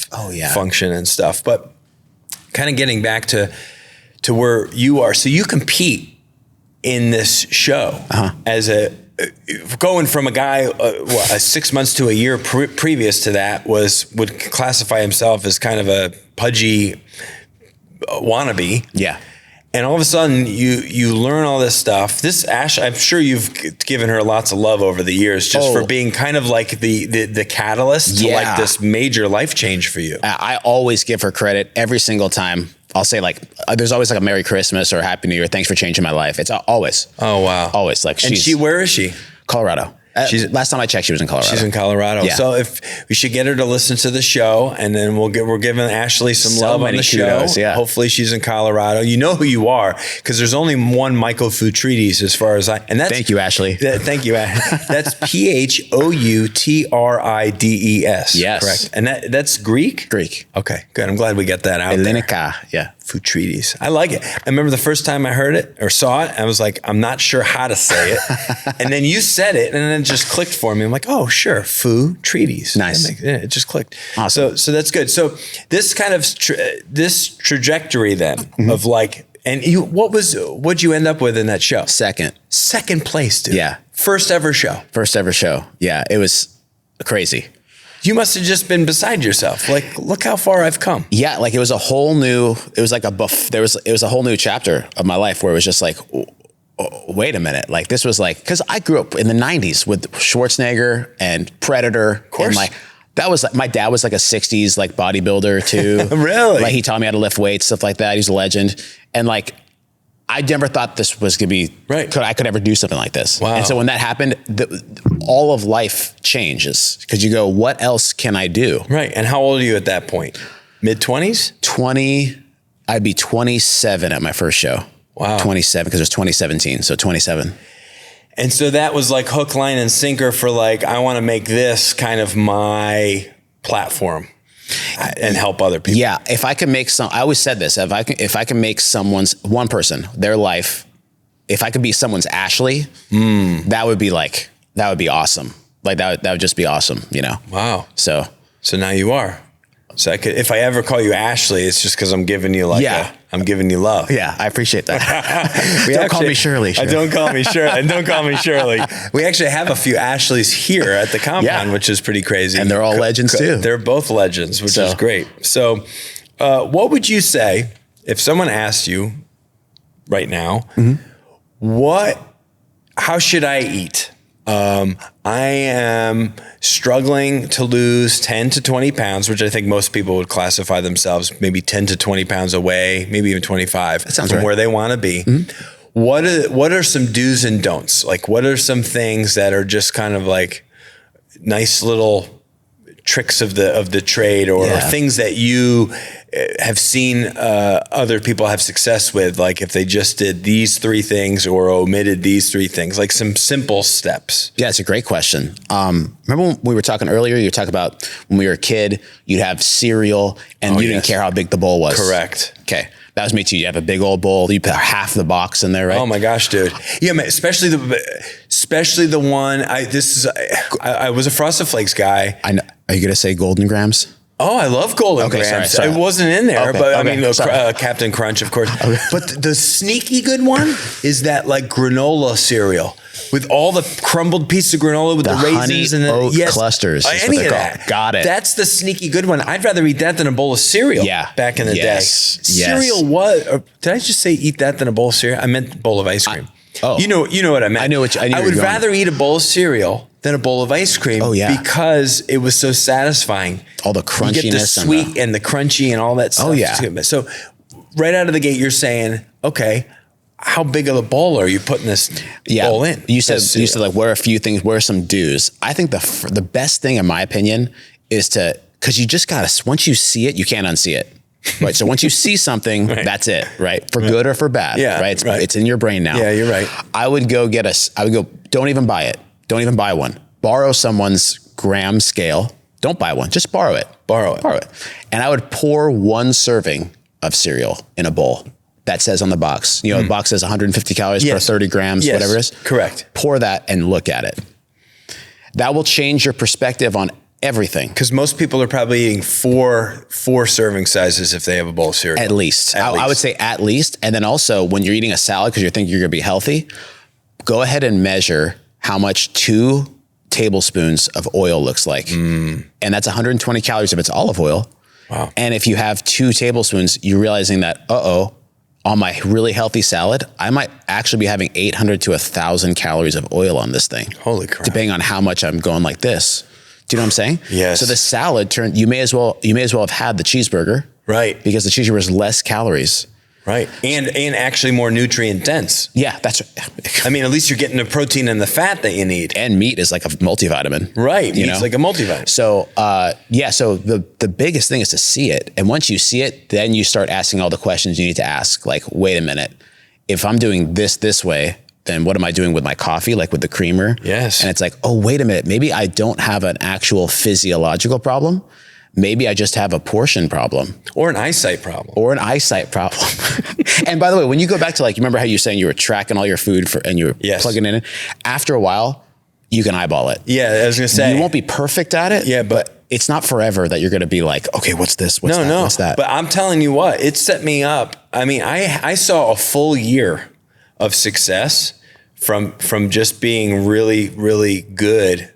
function and stuff. But kind of getting back to where you are. So you compete in this show as going from a guy 6 months to a year previous to that would classify himself as kind of a pudgy wannabe. Yeah. And all of a sudden you learn all this stuff. This Ash, I'm sure you've given her lots of love over the years just for being kind of like the catalyst to like this major life change for you. I always give her credit every single time. I'll say like, there's always like a Merry Christmas or Happy New Year. Thanks for changing my life. It's always. Oh, wow. Always. Like where is she? Colorado. Last time I checked, she was in Colorado. She's in Colorado. Yeah. So if we should get her to listen to the show, and then we're giving Ashley some love on the show. Yeah. Hopefully she's in Colorado. You know who you are because there's only one Michael Phoutrides as far as thank you, Ashley. Thank you. That's Phoutrides. Yes. Correct. And that's Greek? Greek. Okay, good. I'm glad we got that out Hellenica. there. Yeah. Foo-Tree-Deez. I like it. I remember the first time I heard it or saw it, I was like, I'm not sure how to say it. And then you said it, and then it just clicked for me. I'm like, oh, sure, Foo-Tree-Deez. Nice. Yeah, it just clicked. Awesome. So that's good. So this kind of this trajectory then of like, and what'd you end up with in that show? Second place, dude. Yeah. First ever show. Yeah, it was crazy. You must have just been beside yourself. Like, look how far I've come. Yeah, like it was a whole new chapter of my life where it was just like, wait a minute. Like this was like, because I grew up in the 90s with Schwarzenegger and Predator. Of course. And like, that was like, my dad was like a 60s like bodybuilder too. Really? Like he taught me how to lift weights, stuff like that. He's a legend. And like, I never thought this was gonna be, I could ever do something like this. Wow. And so when that happened, all of life changes because you go, what else can I do? Right. And how old are you at that point? Mid-20s? I'd be 27 at my first show. Wow. 27, because it was 2017, so 27. And so that was like hook, line, and sinker for like, I want to make this kind of my platform and help other people. Yeah, if I can make I always said this, if I can make one person, their life, if I could be someone's Ashley, that would be awesome. Like that would just be awesome, you know? Wow. So now you are. So if I ever call you Ashley, it's just because I'm giving you I'm giving you love. Yeah, I appreciate that. Don't call me Shirley. Don't call me Shirley. And don't call me Shirley. We actually have a few Ashleys here at the compound, which is pretty crazy. And they're all legends too. They're both legends, which is great. So what would you say if someone asked you right now, how should I eat? I am struggling to lose 10 to 20 pounds, which I think most people would classify themselves maybe 10 to 20 pounds away, maybe even 25 from where they want to be. What are some do's and don'ts? Like, what are some things that are just kind of like nice little tricks of the trade or things that you have seen other people have success with, like if they just did these 3 things or omitted these 3 things, like some simple steps? Yeah, it's a great question. Remember when we were talking earlier, you were talking about when we were a kid, you'd have cereal and you didn't care how big the bowl was. Correct. Okay. That was me too. You have a big old bowl. You put half the box in there, right? Oh my gosh, dude. Yeah, man, especially the one, I was a Frosted Flakes guy. I know. Are you going to say Golden Grams? Oh, I love Golden Grams. Sorry. It wasn't in there, but I mean, sorry. Captain Crunch, of course. But the sneaky good one is that like granola cereal with all the crumbled pieces of granola with the raisins and the oat clusters. Any of that. Got it. That's the sneaky good one. I'd rather eat that than a bowl of cereal. Yeah. Back in the day. Cereal was. Did I just say eat that than a bowl of cereal? I meant bowl of ice cream. You know what I meant. I would rather eat a bowl of cereal than a bowl of ice cream. Oh yeah, because it was so satisfying. All the crunchiness, you get the sweet and the crunchy and all that stuff. Oh yeah. So right out of the gate, you're saying, okay, how big of a bowl are you putting this bowl in? You said like, what are a few things? What are some do's? I think the best thing, in my opinion, is because you just gotta, once you see it, you can't unsee it. Right. So once you see something, that's it, right? For good or for bad. Yeah. Right. It's in your brain now. Yeah, you're right. I would go, don't even buy it. Don't even buy one. Borrow someone's gram scale. Don't buy one. Just borrow it. Borrow it. And I would pour 1 serving of cereal in a bowl. That says on the box. You know, the box says 150 calories per 30 grams, whatever it is. Correct. Pour that and look at it. That will change your perspective on everything. Because most people are probably eating four serving sizes if they have a bowl of cereal. At least. I would say at least. And then also when you're eating a salad because you think you're going to be healthy, go ahead and measure how much 2 tablespoons of oil looks like. And that's 120 calories if it's olive oil. Wow. And if you have 2 tablespoons, you're realizing that, on my really healthy salad, I might actually be having 800 to 1,000 calories of oil on this thing. Holy crap. Depending on how much I'm going like this. Do you know what I'm saying? Yes. So the salad you may as well have had the cheeseburger. Right. Because the cheeseburger is less calories. Right. And actually more nutrient dense. Yeah, that's right. I mean, at least you're getting the protein and the fat that you need. And meat is like a multivitamin. Right. Meat's like a multivitamin. So, so the biggest thing is to see it. And once you see it, then you start asking all the questions you need to ask. Like, wait a minute, if I'm doing this way, then what am I doing with my coffee, like with the creamer? Yes. And it's like, oh, wait a minute, maybe I don't have an actual physiological problem. maybe I just have a portion problem. Or an eyesight problem. And by the way, when you go back to like, you remember how you were saying you were tracking all your food and you were plugging it in? After a while, you can eyeball it. Yeah, I was going to say. You won't be perfect at it. Yeah, but it's not forever that you're going to be like, okay, what's this? What's that? But I'm telling you what, it set me up. I mean, I saw a full year of success from just being really, really good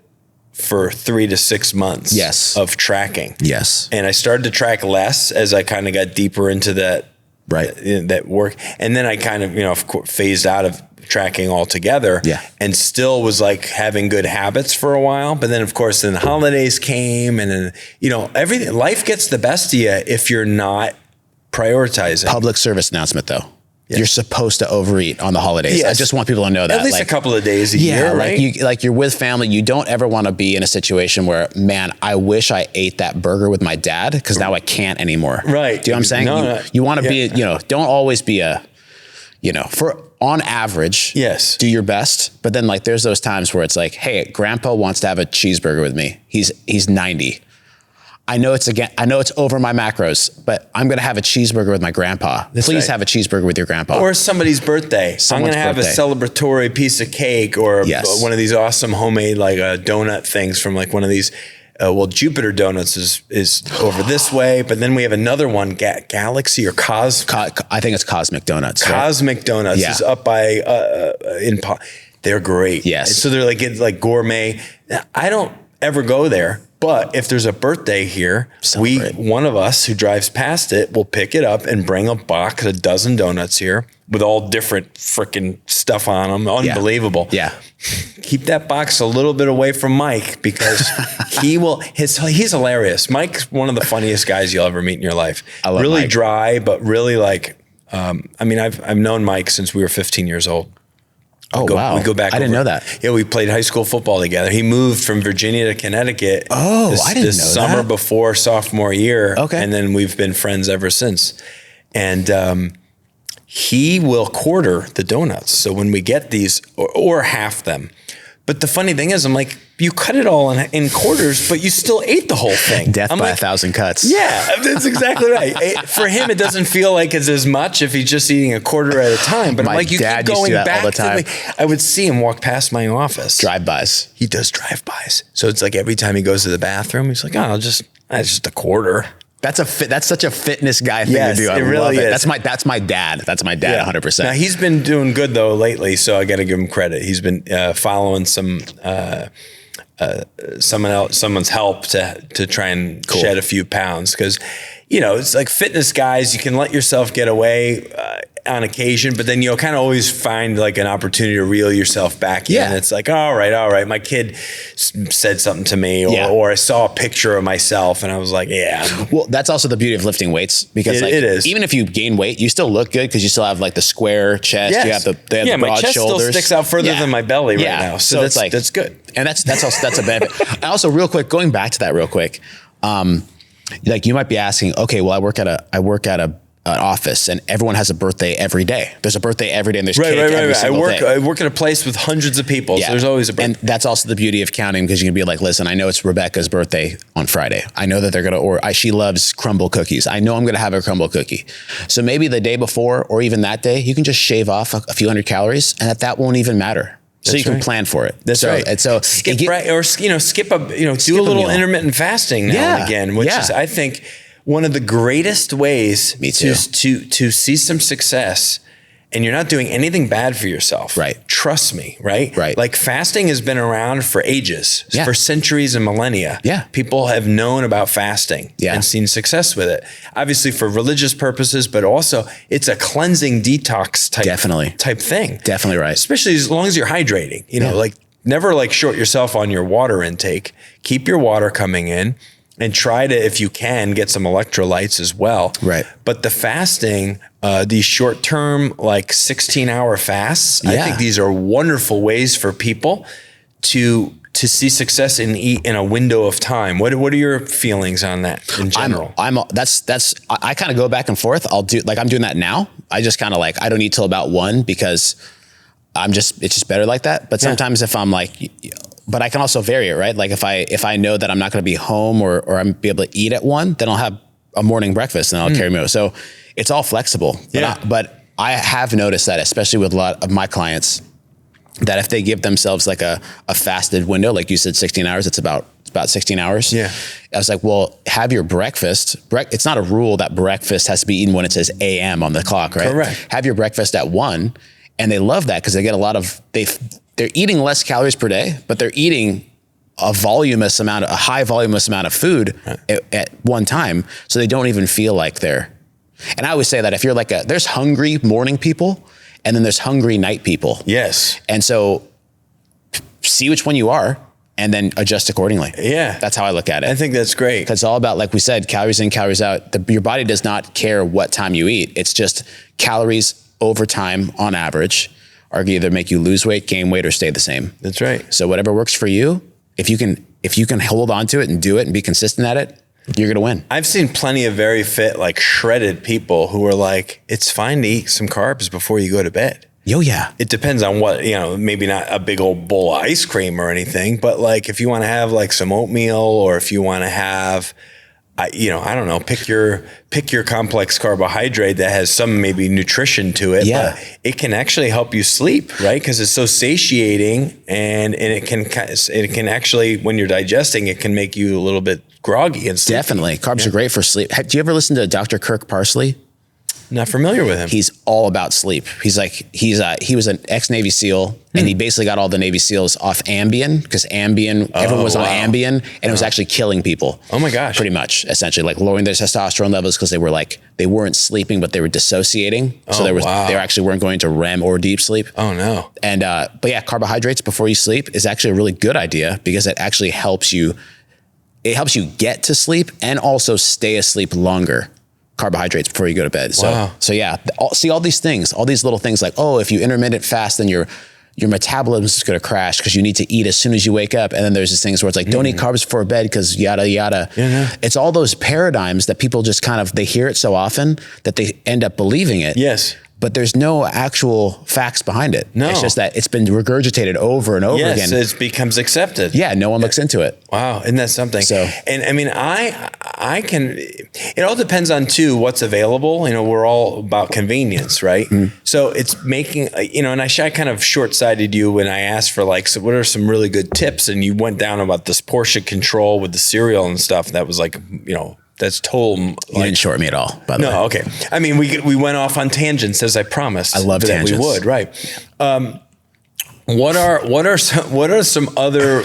for 3 to 6 months of tracking. Yes. And I started to track less as I kind of got deeper into that, that work. And then I kind of, of course, phased out of tracking altogether and still was like having good habits for a while. But then of course, then the holidays came and then, everything, life gets the best of you if you're not prioritizing. Public service announcement though. Yeah. You're supposed to overeat on the holidays. Yes. I just want people to know that. At least a couple of days a year, right? Like you're with family. You don't ever want to be in a situation where, man, I wish I ate that burger with my dad because now I can't anymore. Right. Do you know what I'm saying? No, you want to be, don't always be on average, do your best. But then like there's those times where it's like, hey, grandpa wants to have a cheeseburger with me. He's 90. I know it's over my macros, but I'm going to have a cheeseburger with my grandpa. Please have a cheeseburger with your grandpa. Or somebody's birthday. I'm going to have a celebratory piece of cake or one of these awesome homemade like donut things from like one of these. Jupiter Donuts is over this way, but then we have another one, Galaxy or I think it's Cosmic Donuts. Cosmic Donuts is up by they're great. Yes. And so they're like gourmet. I don't ever go there. But if there's a birthday here, one of us who drives past it will pick it up and bring a dozen donuts here with all different freaking stuff on them. Unbelievable. Yeah. Keep that box a little bit away from Mike because he's hilarious. Mike's one of the funniest guys you'll ever meet in your life. I love really Mike. Dry, but really like, I've known Mike since we were 15 years old. Wow. We go back. I didn't know that. Yeah, we played high school football together. He moved from Virginia to Connecticut. I didn't know that. Summer before sophomore year. Okay. And then we've been friends ever since. And he will quarter the donuts. So when we get these, or half them. But the funny thing is, I'm like, you cut it all in quarters, but you still ate the whole thing. Death by 1,000 cuts. Yeah, that's exactly right. For him, it doesn't feel like it's as much if he's just eating a quarter at a time. But My like you dad keep going used to do that back all the time. I would see him walk past my office. Drive-bys. He does drive-bys. So it's like every time he goes to the bathroom, he's like, that's just a quarter. That's such a fitness guy thing to do. I really love it. is. That's my dad. That's my dad 100%. Now he's been doing good though lately, so I got to give him credit. He's been following someone's help to try and shed a few pounds because it's like fitness guys, you can let yourself get away on occasion, but then you'll kind of always find like an opportunity to reel yourself back in. It's like, all right. My kid said something to me or I saw a picture of myself and I was like, Well, that's also the beauty of lifting weights because it is. Even if you gain weight, you still look good because you still have like the square chest. You have the broad my chest shoulders. Still sticks out further than my belly right now. So that's good. And that's a benefit. And also real quick, going back to that real quick, like you might be asking, okay, well, I work at an office and everyone has a birthday every day. There's a birthday every day and there's cake every single day. I work at a place with hundreds of people, so there's always a birthday. And that's also the beauty of counting because you can be like, listen, I know it's Rebecca's birthday on Friday. I know that they're going to, she loves crumble cookies. I know I'm going to have a crumble cookie. So maybe the day before or even that day, you can just shave off a few hundred calories and that won't even matter. So you can plan for it. That's right. And so skip do a little intermittent fasting now and again, which is, I think, one of the greatest ways to see some success, and you're not doing anything bad for yourself. Right. Trust me, right? Right. Like fasting has been around for ages, for centuries and millennia. Yeah. People have known about fasting and seen success with it. Obviously for religious purposes, but also it's a cleansing detox type thing. Definitely right. Especially as long as you're hydrating, like never like short yourself on your water intake. Keep your water coming in. And try to, if you can, get some electrolytes as well. Right. But the fasting, these short-term, like 16-hour fasts, I think these are wonderful ways for people to see success in a window of time. What are your feelings on that in general? I kind of go back and forth. I'm doing that now. I just kind of like, I don't eat till about 1 because it's just better like that. But sometimes if I'm like, but I can also vary it, right? Like if I know that I'm not going to be home or I'm be able to eat at 1, then I'll have a morning breakfast and I'll carry me over. So it's all flexible. But I have noticed that, especially with a lot of my clients, that if they give themselves like a fasted window, like you said, 16 hours, it's about 16 hours. Yeah. I was like, well, have your breakfast. It's not a rule that breakfast has to be eaten when it says AM on the clock, right? Correct. Have your breakfast at 1. And they love that because they get a lot of, they're eating less calories per day, but they're eating a high voluminous amount of food at one time. So they don't even feel like they're, and I always say that if you're like there's hungry morning people and then there's hungry night people. Yes. And so see which one you are and then adjust accordingly. Yeah. That's how I look at it. I think that's great. Because it's all about, like we said, calories in, calories out. Your body does not care what time you eat. It's just calories over time on average are gonna either make you lose weight, gain weight, or stay the same. That's right. So whatever works for you, if you can hold on to it and do it and be consistent at it, you're going to win. I've seen plenty of very fit, like shredded people who are like, it's fine to eat some carbs before you go to bed. Yo, yeah. It depends on what, maybe not a big old bowl of ice cream or anything, but like if you want to have like some oatmeal, or if you want to have, I don't know, pick your complex carbohydrate that has some maybe nutrition to it. Yeah. But it can actually help you sleep, right? Because it's so satiating, and it can actually, when you're digesting, it can make you a little bit groggy and sleepy. Definitely. Carbs are great for sleep. Do you ever listen to Dr. Kirk Parsley? Not familiar with him. He's all about sleep. He was an ex-Navy SEAL, and he basically got all the Navy SEALs off Ambien, because everyone was on Ambien, and it was actually killing people. Oh my gosh. Pretty much, essentially, like lowering their testosterone levels because they weren't sleeping, but they were dissociating. So they actually weren't going to REM or deep sleep. Oh no. And but yeah, carbohydrates before you sleep is actually a really good idea, because it actually helps you. It helps you get to sleep and also stay asleep longer. Carbohydrates before you go to bed. So yeah, see all these things, all these little things like, oh, if you intermittent fast, then your metabolism is going to crash because you need to eat as soon as you wake up. And then there's these things where it's like, don't eat carbs before bed because yada, yada. Yeah. It's all those paradigms that people just they hear it so often that they end up believing it. Yes. But there's no actual facts behind it. No. It's just that it's been regurgitated over and over again. Yes, it becomes accepted. Yeah, no one looks into it. Wow, isn't that something? So, and I mean, I can, it all depends on too, what's available. We're all about convenience, right? Mm. So it's making, and I kind of short-sighted you when I asked for so what are some really good tips? And you went down about this portion control with the cereal and stuff. That was that's total. You didn't short me at all, by the way. No, okay. I mean, we went off on tangents, as I promised. I love tangents. We would, right? What are some other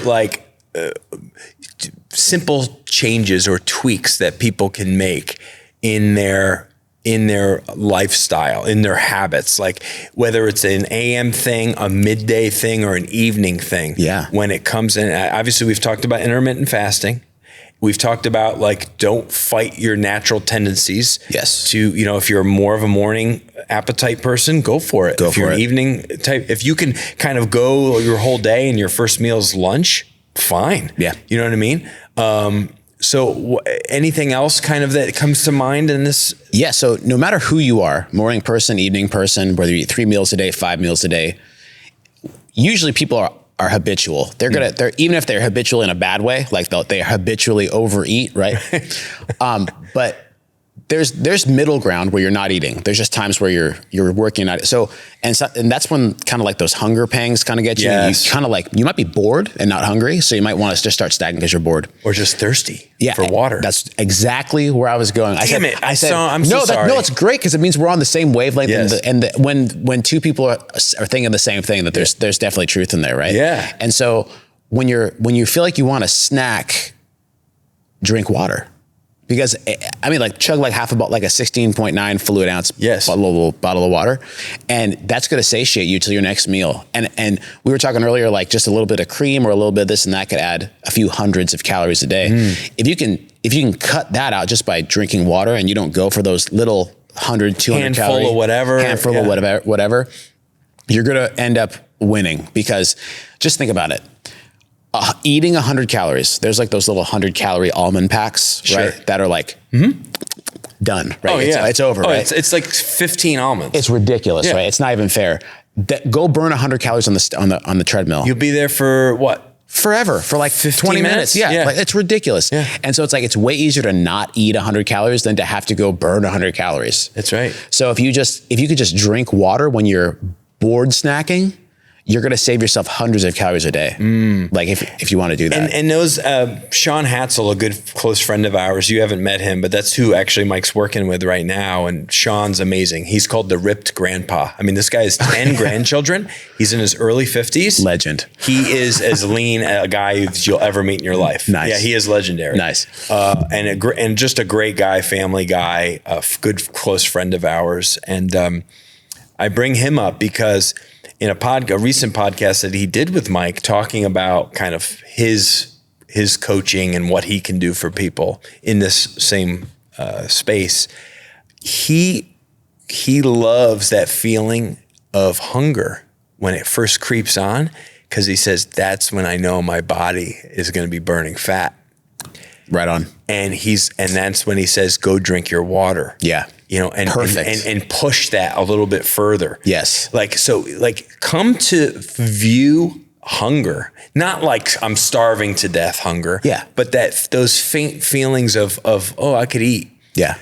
simple changes or tweaks that people can make in their lifestyle, in their habits, like whether it's an AM thing, a midday thing, or an evening thing? Yeah. When it comes in, obviously we've talked about intermittent fasting. We've talked about don't fight your natural tendencies. Yes. To, if you're more of a morning appetite person, go for it. If you're an evening type, if you can kind of go your whole day and your first meal is lunch, fine. Yeah. You know what I mean? So anything else kind of that comes to mind in this? Yeah. So no matter who you are, morning person, evening person, whether you eat 3 meals a day, 5 meals a day, usually people are habitual. They're even if they're habitual in a bad way, they habitually overeat, right? But there's middle ground where you're not eating. There's just times where you're working at it. So that's when kind of those hunger pangs kind of get you. Yes. You kind of you might be bored and not hungry, so you might want to just start snacking because you're bored or just thirsty. For water. That's exactly where I was going. I'm sorry. No, it's great because it means we're on the same wavelength. Yes. When two people are thinking the same thing, that there's definitely truth in there, right? Yeah. And so when you feel like you want a snack, drink water. Because chug half a bottle, a 16.9 fluid ounce bottle of water, and that's going to satiate you till your next meal. And we were talking earlier, just a little bit of cream or a little bit of this and that could add a few hundreds of calories a day. If you can cut that out just by drinking water, and you don't go for those little 100, 200 calorie handful of whatever, you're going to end up winning. Because just think about it. Eating 100 calories, there's those little 100 calorie almond packs, right? That are done, right? Oh, yeah. It's over, right? It's 15 almonds. It's ridiculous, right? It's not even fair. Go burn 100 calories on the treadmill. You'll be there for what? forever for like 20 minutes. Yeah. Like, it's ridiculous. Yeah. And so it's like, it's way easier to not eat 100 calories than to have to go burn 100 calories. That's right. So if you could just drink water when you're bored snacking, you're going to save yourself hundreds of calories a day. Like if you want to do that. And those, Sean Hatzel, a good close friend of ours, you haven't met him, but that's who actually Mike's working with right now. And Sean's amazing. He's called the Ripped Grandpa. I mean, this guy has 10 grandchildren. He's in his early 50s. Legend. He is as lean a guy as you'll ever meet in your life. Nice. Yeah, he is legendary. Nice. And just a great guy, family guy, a good close friend of ours. And I bring him up because in a recent podcast that he did with Mike, talking about kind of his coaching and what he can do for people in this same space, he loves that feeling of hunger when it first creeps on, because he says that's when I know my body is going to be burning fat. Right on. And that's when he says, go drink your water. Yeah. Perfect. And push that a little bit further. Yes. Come to view hunger, not like I'm starving to death hunger. Yeah. But those faint feelings of, oh, I could eat. Yeah.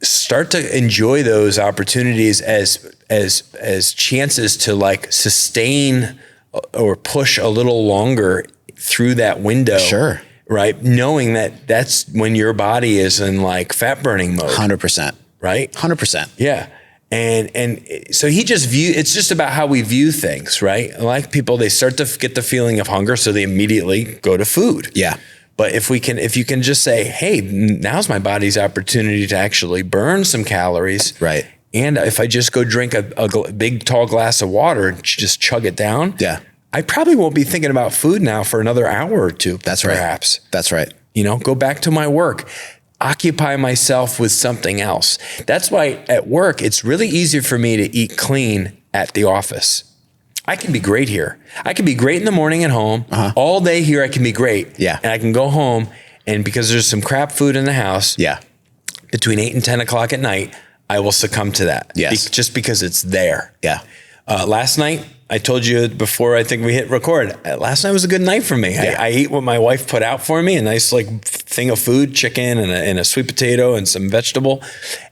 Start to enjoy those opportunities as chances to like sustain or push a little longer through that window. Sure. Right. Knowing that that's when your body is in like fat burning mode. 100%. Right. 100%. Yeah. And so it's just about how we view things, right? Like people, they start to get the feeling of hunger, so they immediately go to food. Yeah. But if you can just say, hey, now's my body's opportunity to actually burn some calories. Right. And if I just go drink a big tall glass of water and just chug it down. Yeah. I probably won't be thinking about food now for another hour or two. That's right. Perhaps. That's right. Go back to my work. Occupy myself with something else. That's why at work, it's really easier for me to eat clean at the office. I can be great here. I can be great in the morning at home. All day here, I can be great. Yeah. And I can go home, and because there's some crap food in the house, yeah, between 8 and 10 o'clock at night, I will succumb to that. Yes. Just because it's there. Yeah. Last night, I told you before I think we hit record, last night was a good night for me. Yeah. I ate what my wife put out for me, a nice like thing of food, chicken and a sweet potato and some vegetable.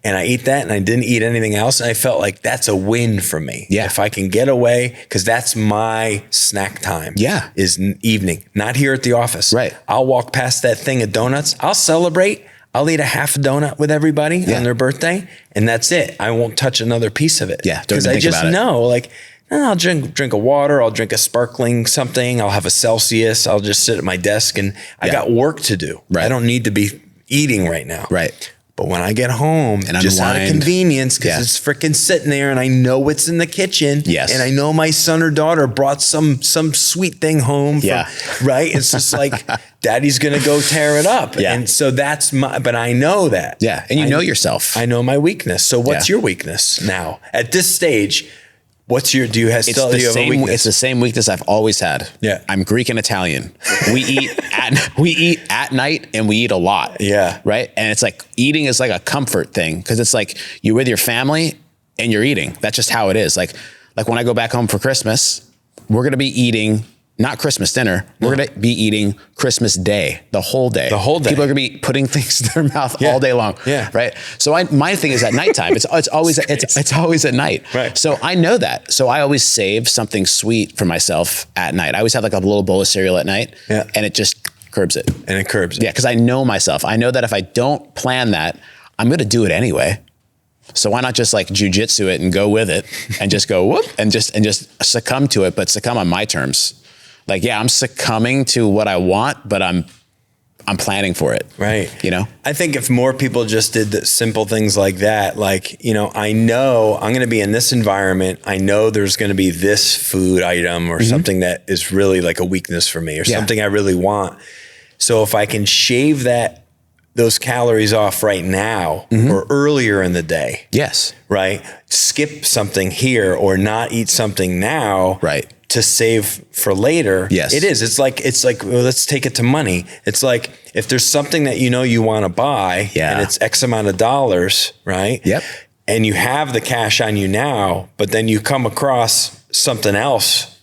And I ate that and I didn't eat anything else. And I felt like that's a win for me. Yeah. If I can get away, because that's my snack time. Yeah. Is evening, not here at the office. Right. I'll walk past that thing of donuts. I'll celebrate. I'll eat a half a donut with everybody on their birthday, and that's it. I won't touch another piece of it. Yeah, because I just know, like, I'll drink a water. I'll drink a sparkling something. I'll have a Celsius. I'll just sit at my desk, and I got work to do. Right. I don't need to be eating right now. Right. But when I get home, and just out of convenience, because it's freaking sitting there, and I know what's in the kitchen. Yes. And I know my son or daughter brought some sweet thing home. Right. It's just like, daddy's going to go tear it up. Yeah. And so but I know that. Yeah. And you know yourself. I know my weakness. So what's your weakness now at this stage? Do you have a weakness? It's the same weakness I've always had. Yeah. I'm Greek and Italian. We eat at night and we eat a lot. Yeah. Right. And it's like eating is like a comfort thing, because it's like you're with your family and you're eating. That's just how it is. Like when I go back home for Christmas, we're going to be eating not Christmas dinner. We're going to be eating Christmas Day, the whole day. The whole day. People are going to be putting things in their mouth all day long. Yeah. Right. So my thing is at nighttime. It's always at night. Right. So I know that. So I always save something sweet for myself at night. I always have like a little bowl of cereal at night. Yeah. And it just curbs it. And it curbs it. Yeah. Because I know myself. I know that if I don't plan that, I'm going to do it anyway. So why not just like jujitsu it and go with it and just go whoop and just succumb to it, but succumb on my terms. Like, yeah, I'm succumbing to what I want, but I'm planning for it. Right. I think if more people just did the simple things like that, like, I know I'm going to be in this environment. I know there's going to be this food item or something that is really like a weakness for me or something I really want. So if I can shave those calories off right now or earlier in the day. Yes. Right. Skip something here or not eat something now. Right. To save for later. Yes. It is. It's like, well, let's take it to money. It's like, if there's something that you want to buy and it's X amount of dollars, right? Yep. And you have the cash on you now, but then you come across something else,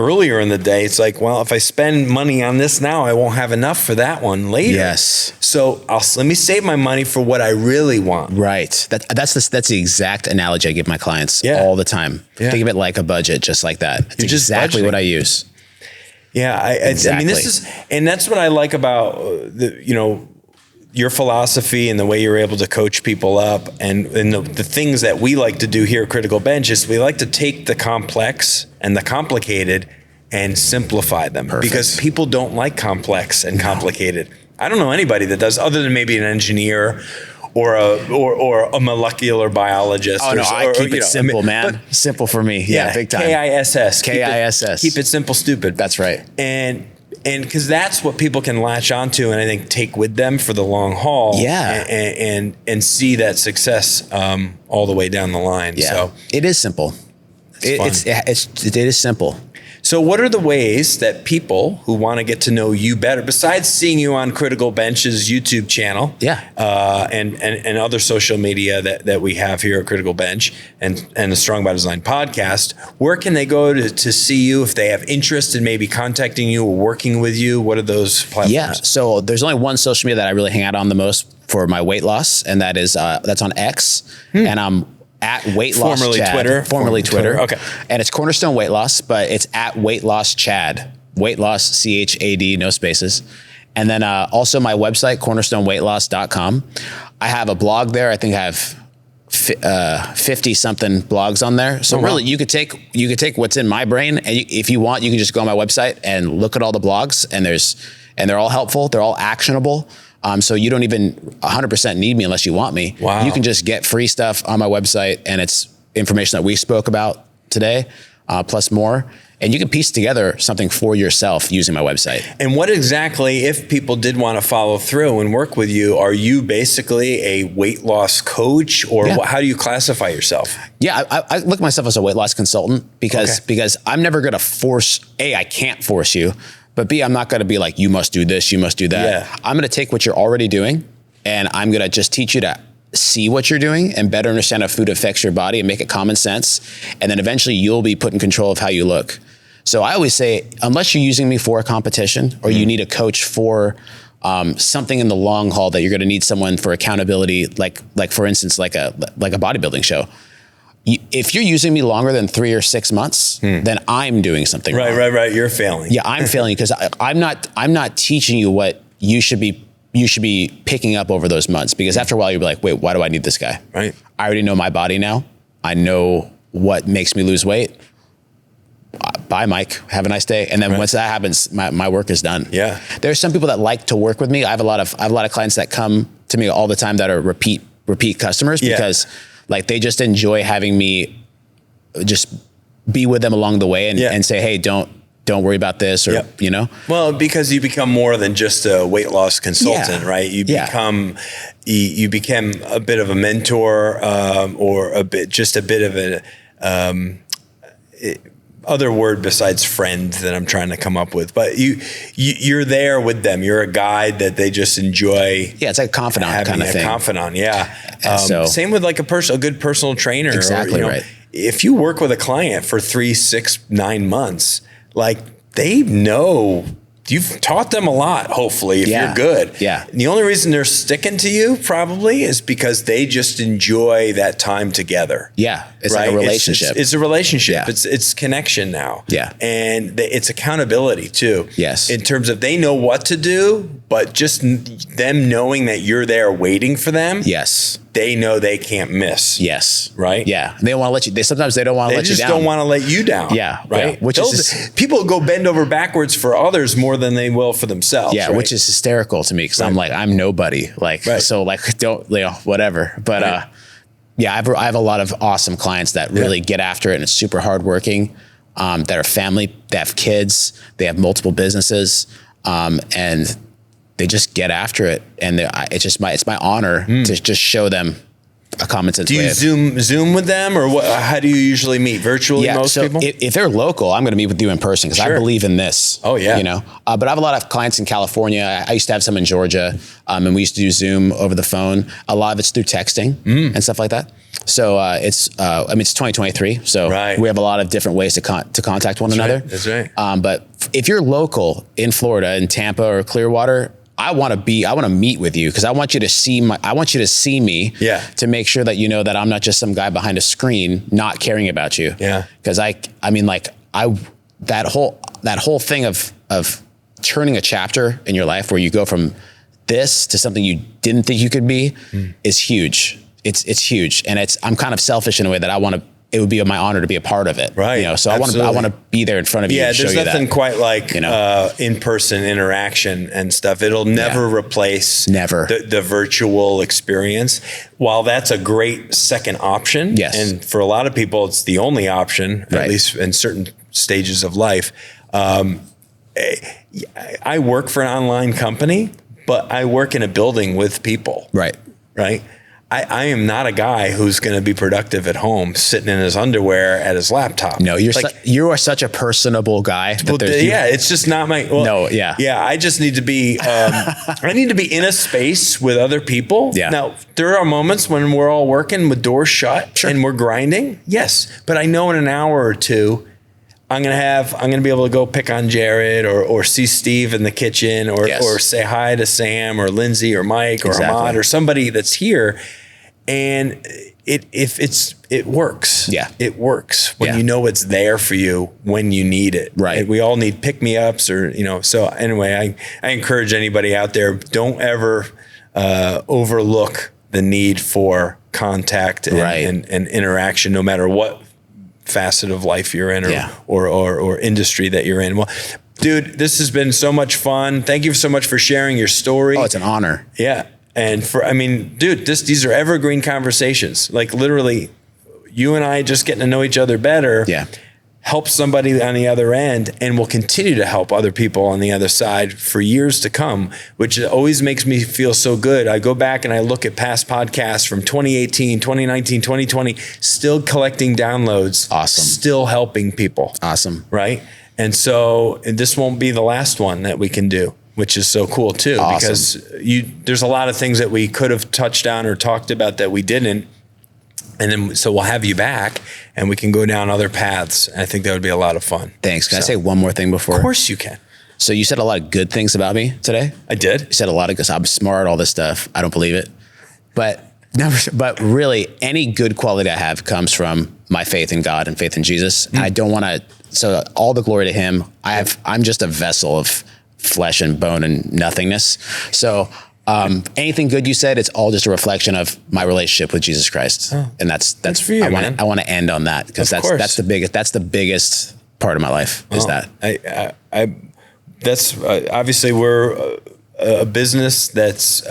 earlier in the day, it's like, well, if I spend money on this now, I won't have enough for that one later. Yes. So let me save my money for what I really want. Right. That's the exact analogy I give my clients all the time. Yeah. Think of it like a budget, just like that. It's exactly what I use. Yeah. Exactly. I mean, and that's what I like about your philosophy and the way you're able to coach people up, and the things that we like to do here at Critical Bench is we like to take the complex and the complicated and simplify them. Perfect. Because people don't like complex and complicated. I don't know anybody that does, other than maybe an engineer or a molecular biologist. Oh, no, I keep it simple, man. Simple for me. Yeah, big time. KISS. KISS. Keep it simple, stupid. That's right. And because that's what people can latch onto and I think take with them for the long haul. Yeah. And see that success all the way down the line. Yeah. So it is simple. It is simple. So what are the ways that people who want to get to know you better, besides seeing you on Critical Bench's YouTube channel, and other social media that we have here at Critical Bench and the Strong by Design podcast, where can they go to see you if they have interest in maybe contacting you or working with you? What are those platforms? Yeah, so there's only one social media that I really hang out on the most for my weight loss, and that is that's on X, and I'm at Weight Loss Formerly Chad. Twitter. Formerly Twitter. Okay. And it's Cornerstone Weight Loss, but it's at Weight Loss Chad. Weight Loss, CHAD, no spaces. And then also my website, cornerstoneweightloss.com. I have a blog there. I think I have 50 something blogs on there. So really you could take what's in my brain, and if you want, you can just go on my website and look at all the blogs, and they're all helpful. They're all actionable. So you don't even 100% need me unless you want me. Wow. You can just get free stuff on my website, and it's information that we spoke about today, plus more. And you can piece together something for yourself using my website. And what exactly, if people did want to follow through and work with you, are you basically a weight loss coach, or how do you classify yourself? Yeah, I look at myself as a weight loss consultant because I'm never going to force, I can't force you. But B, I'm not going to be like, you must do this, you must do that. Yeah. I'm going to take what you're already doing, and I'm going to just teach you to see what you're doing and better understand how food affects your body and make it common sense. And then eventually you'll be put in control of how you look. So I always say, unless you're using me for a competition or you need a coach for something in the long haul that you're going to need someone for accountability, like for instance, like a bodybuilding show. If you're using me longer than 3 or 6 months, then I'm doing something wrong. Right. You're failing. Yeah, I'm failing because I'm not teaching you what you should be picking up over those months. Because after a while, you'll be like, wait, why do I need this guy? Right. I already know my body now. I know what makes me lose weight. Bye, Mike. Have a nice day. And then once that happens, my work is done. Yeah. There's some people that like to work with me. I have a lot of clients that come to me all the time that are repeat customers because like they just enjoy having me just be with them along the way and say, hey, don't worry about this, or you know. Well, because you become more than just a weight loss consultant, right? You become you become a bit of a mentor, or a bit of an other word besides friend that I'm trying to come up with. But you're there with them. You're a guide that they just enjoy. Yeah, it's like a confidant kind of thing. Confidant, yeah. So same with like a good personal trainer. Exactly, or, right. If you work with a client for 3, 6, 9 months, like they know you've taught them a lot, hopefully, if you're good. Yeah. And the only reason they're sticking to you probably is because they just enjoy that time together. Yeah. It's like a relationship. It's a relationship. Yeah. It's connection now. Yeah. And it's accountability too. Yes. In terms of they know what to do, but just them knowing that you're there waiting for them. Yes. They know they can't miss. Yes. Right? Yeah. They don't want to let you, sometimes they don't want to let you down. They just don't want to let you down. Yeah. Right? Yeah. Which is people go bend over backwards for others more than they will for themselves. Yeah. Right? Which is hysterical to me because I'm like, I'm nobody. Like, so like, don't, whatever. But, I have a lot of awesome clients that really get after it, and it's super hardworking, that are family, they have kids, they have multiple businesses, and they just get after it. And it's my honor to just show them a common sense. Do you Zoom with them, or what, how do you usually meet? Virtually, most so people? If they're local, I'm going to meet with you in person because I believe in this. Oh yeah. You know, but I have a lot of clients in California. I used to have some in Georgia, and we used to do Zoom over the phone. A lot of it's through texting and stuff like that. So it's 2023. So we have a lot of different ways to contact one another. That's right. But if you're local in Florida, in Tampa or Clearwater, I want to meet with you because I want you to see me to make sure that you know that I'm not just some guy behind a screen not caring about you. Yeah. Because that whole thing of turning a chapter in your life where you go from this to something you didn't think you could be is huge. It's huge. And I'm kind of selfish in a way that it would be my honor to be a part of it. Right. You know, so absolutely. I want to be there in front of you. Yeah, to show there's you nothing that. quite like in-person interaction and stuff. It'll never replace the virtual experience. While that's a great second option, and for a lot of people, it's the only option, at least in certain stages of life. I work for an online company, but I work in a building with people. Right. I am not a guy who's going to be productive at home sitting in his underwear at his laptop. No, you are such a personable guy. It's just not my. I just need to be. I need to be in a space with other people. Yeah. Now there are moments when we're all working with doors shut and we're grinding. Yes, but I know in an hour or two, I'm gonna be able to go pick on Jared or see Steve in the kitchen or say hi to Sam or Lindsay or Mike or Ahmad or somebody that's here. And it works. Yeah. It works when you know it's there for you when you need it. Right. And we all need pick-me-ups so anyway, I encourage anybody out there, don't ever overlook the need for contact and interaction, no matter what facet of life you're in or industry that you're in. Well, dude, this has been so much fun. Thank you so much for sharing your story. Oh, it's an honor. Yeah. And dude, these are evergreen conversations. Like literally you and I just getting to know each other better. Yeah. Help somebody on the other end, and will continue to help other people on the other side for years to come, which always makes me feel so good. I go back and I look at past podcasts from 2018, 2019, 2020, still collecting downloads. Awesome. Still helping people. Awesome. Right? And so this won't be the last one that we can do, which is so cool too, because there's a lot of things that we could have touched on or talked about that we didn't. And then, so we'll have you back and we can go down other paths. I think that would be a lot of fun. Thanks. Can I say one more thing before? Of course you can. So you said a lot of good things about me today. I did. You said a lot of good stuff. I'm smart, all this stuff. I don't believe it. But really, any good quality I have comes from my faith in God and faith in Jesus. And I don't want to, so all the glory to him. I'm just a vessel of flesh and bone and nothingness. So anything good you said, it's all just a reflection of my relationship with Jesus Christ. And that's for you, I want to end on that, because that's the biggest part of my life is that. That's obviously we're a business that's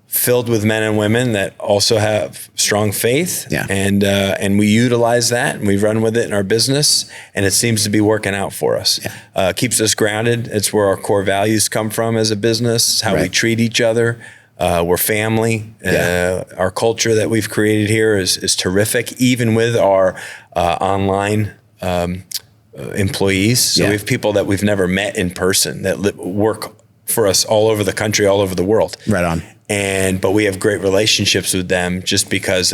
filled with men and women that also have strong faith. Yeah. And we utilize that and we run with it in our business, and it seems to be working out for us. Yeah. Keeps us grounded. It's where our core values come from as a business. It's how we treat each other. We're family. Our culture that we've created here is terrific, even with our online employees. So we have people that we've never met in person that work for us all over the country, all over the world. Right on. But we have great relationships with them just because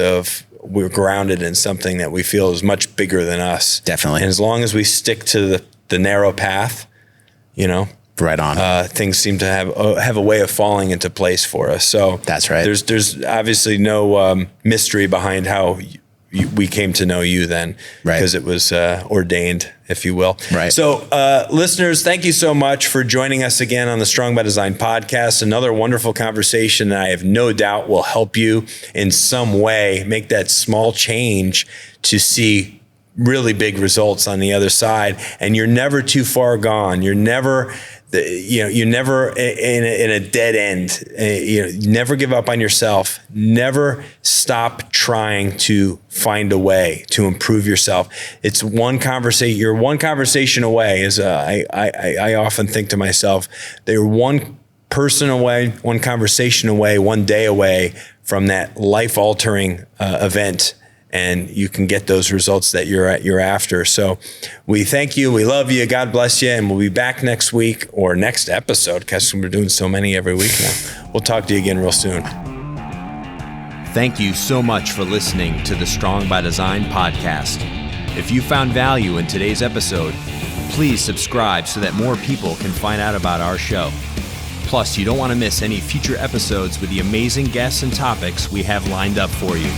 we're grounded in something that we feel is much bigger than us. Definitely. And as long as we stick to the narrow path, right on. Things seem to have a way of falling into place for us. So that's right. There's obviously no mystery behind how we came to know you then, because it was ordained, if you will. Right. So listeners, thank you so much for joining us again on the Strong by Design podcast. Another wonderful conversation that I have no doubt will help you in some way make that small change to see really big results on the other side. And you're never too far gone. You're never you're never in a dead end. Never give up on yourself. Never stop trying to find a way to improve yourself. It's one conversation. You're one conversation away. I often think to myself, they're one person away, one conversation away, one day away from that life-altering event, and you can get those results that you're after. So we thank you. We love you. God bless you. And we'll be back next week or next episode, because we're doing so many every week now. We'll talk to you again real soon. Thank you so much for listening to the Strong by Design podcast. If you found value in today's episode, please subscribe so that more people can find out about our show. Plus, you don't want to miss any future episodes with the amazing guests and topics we have lined up for you.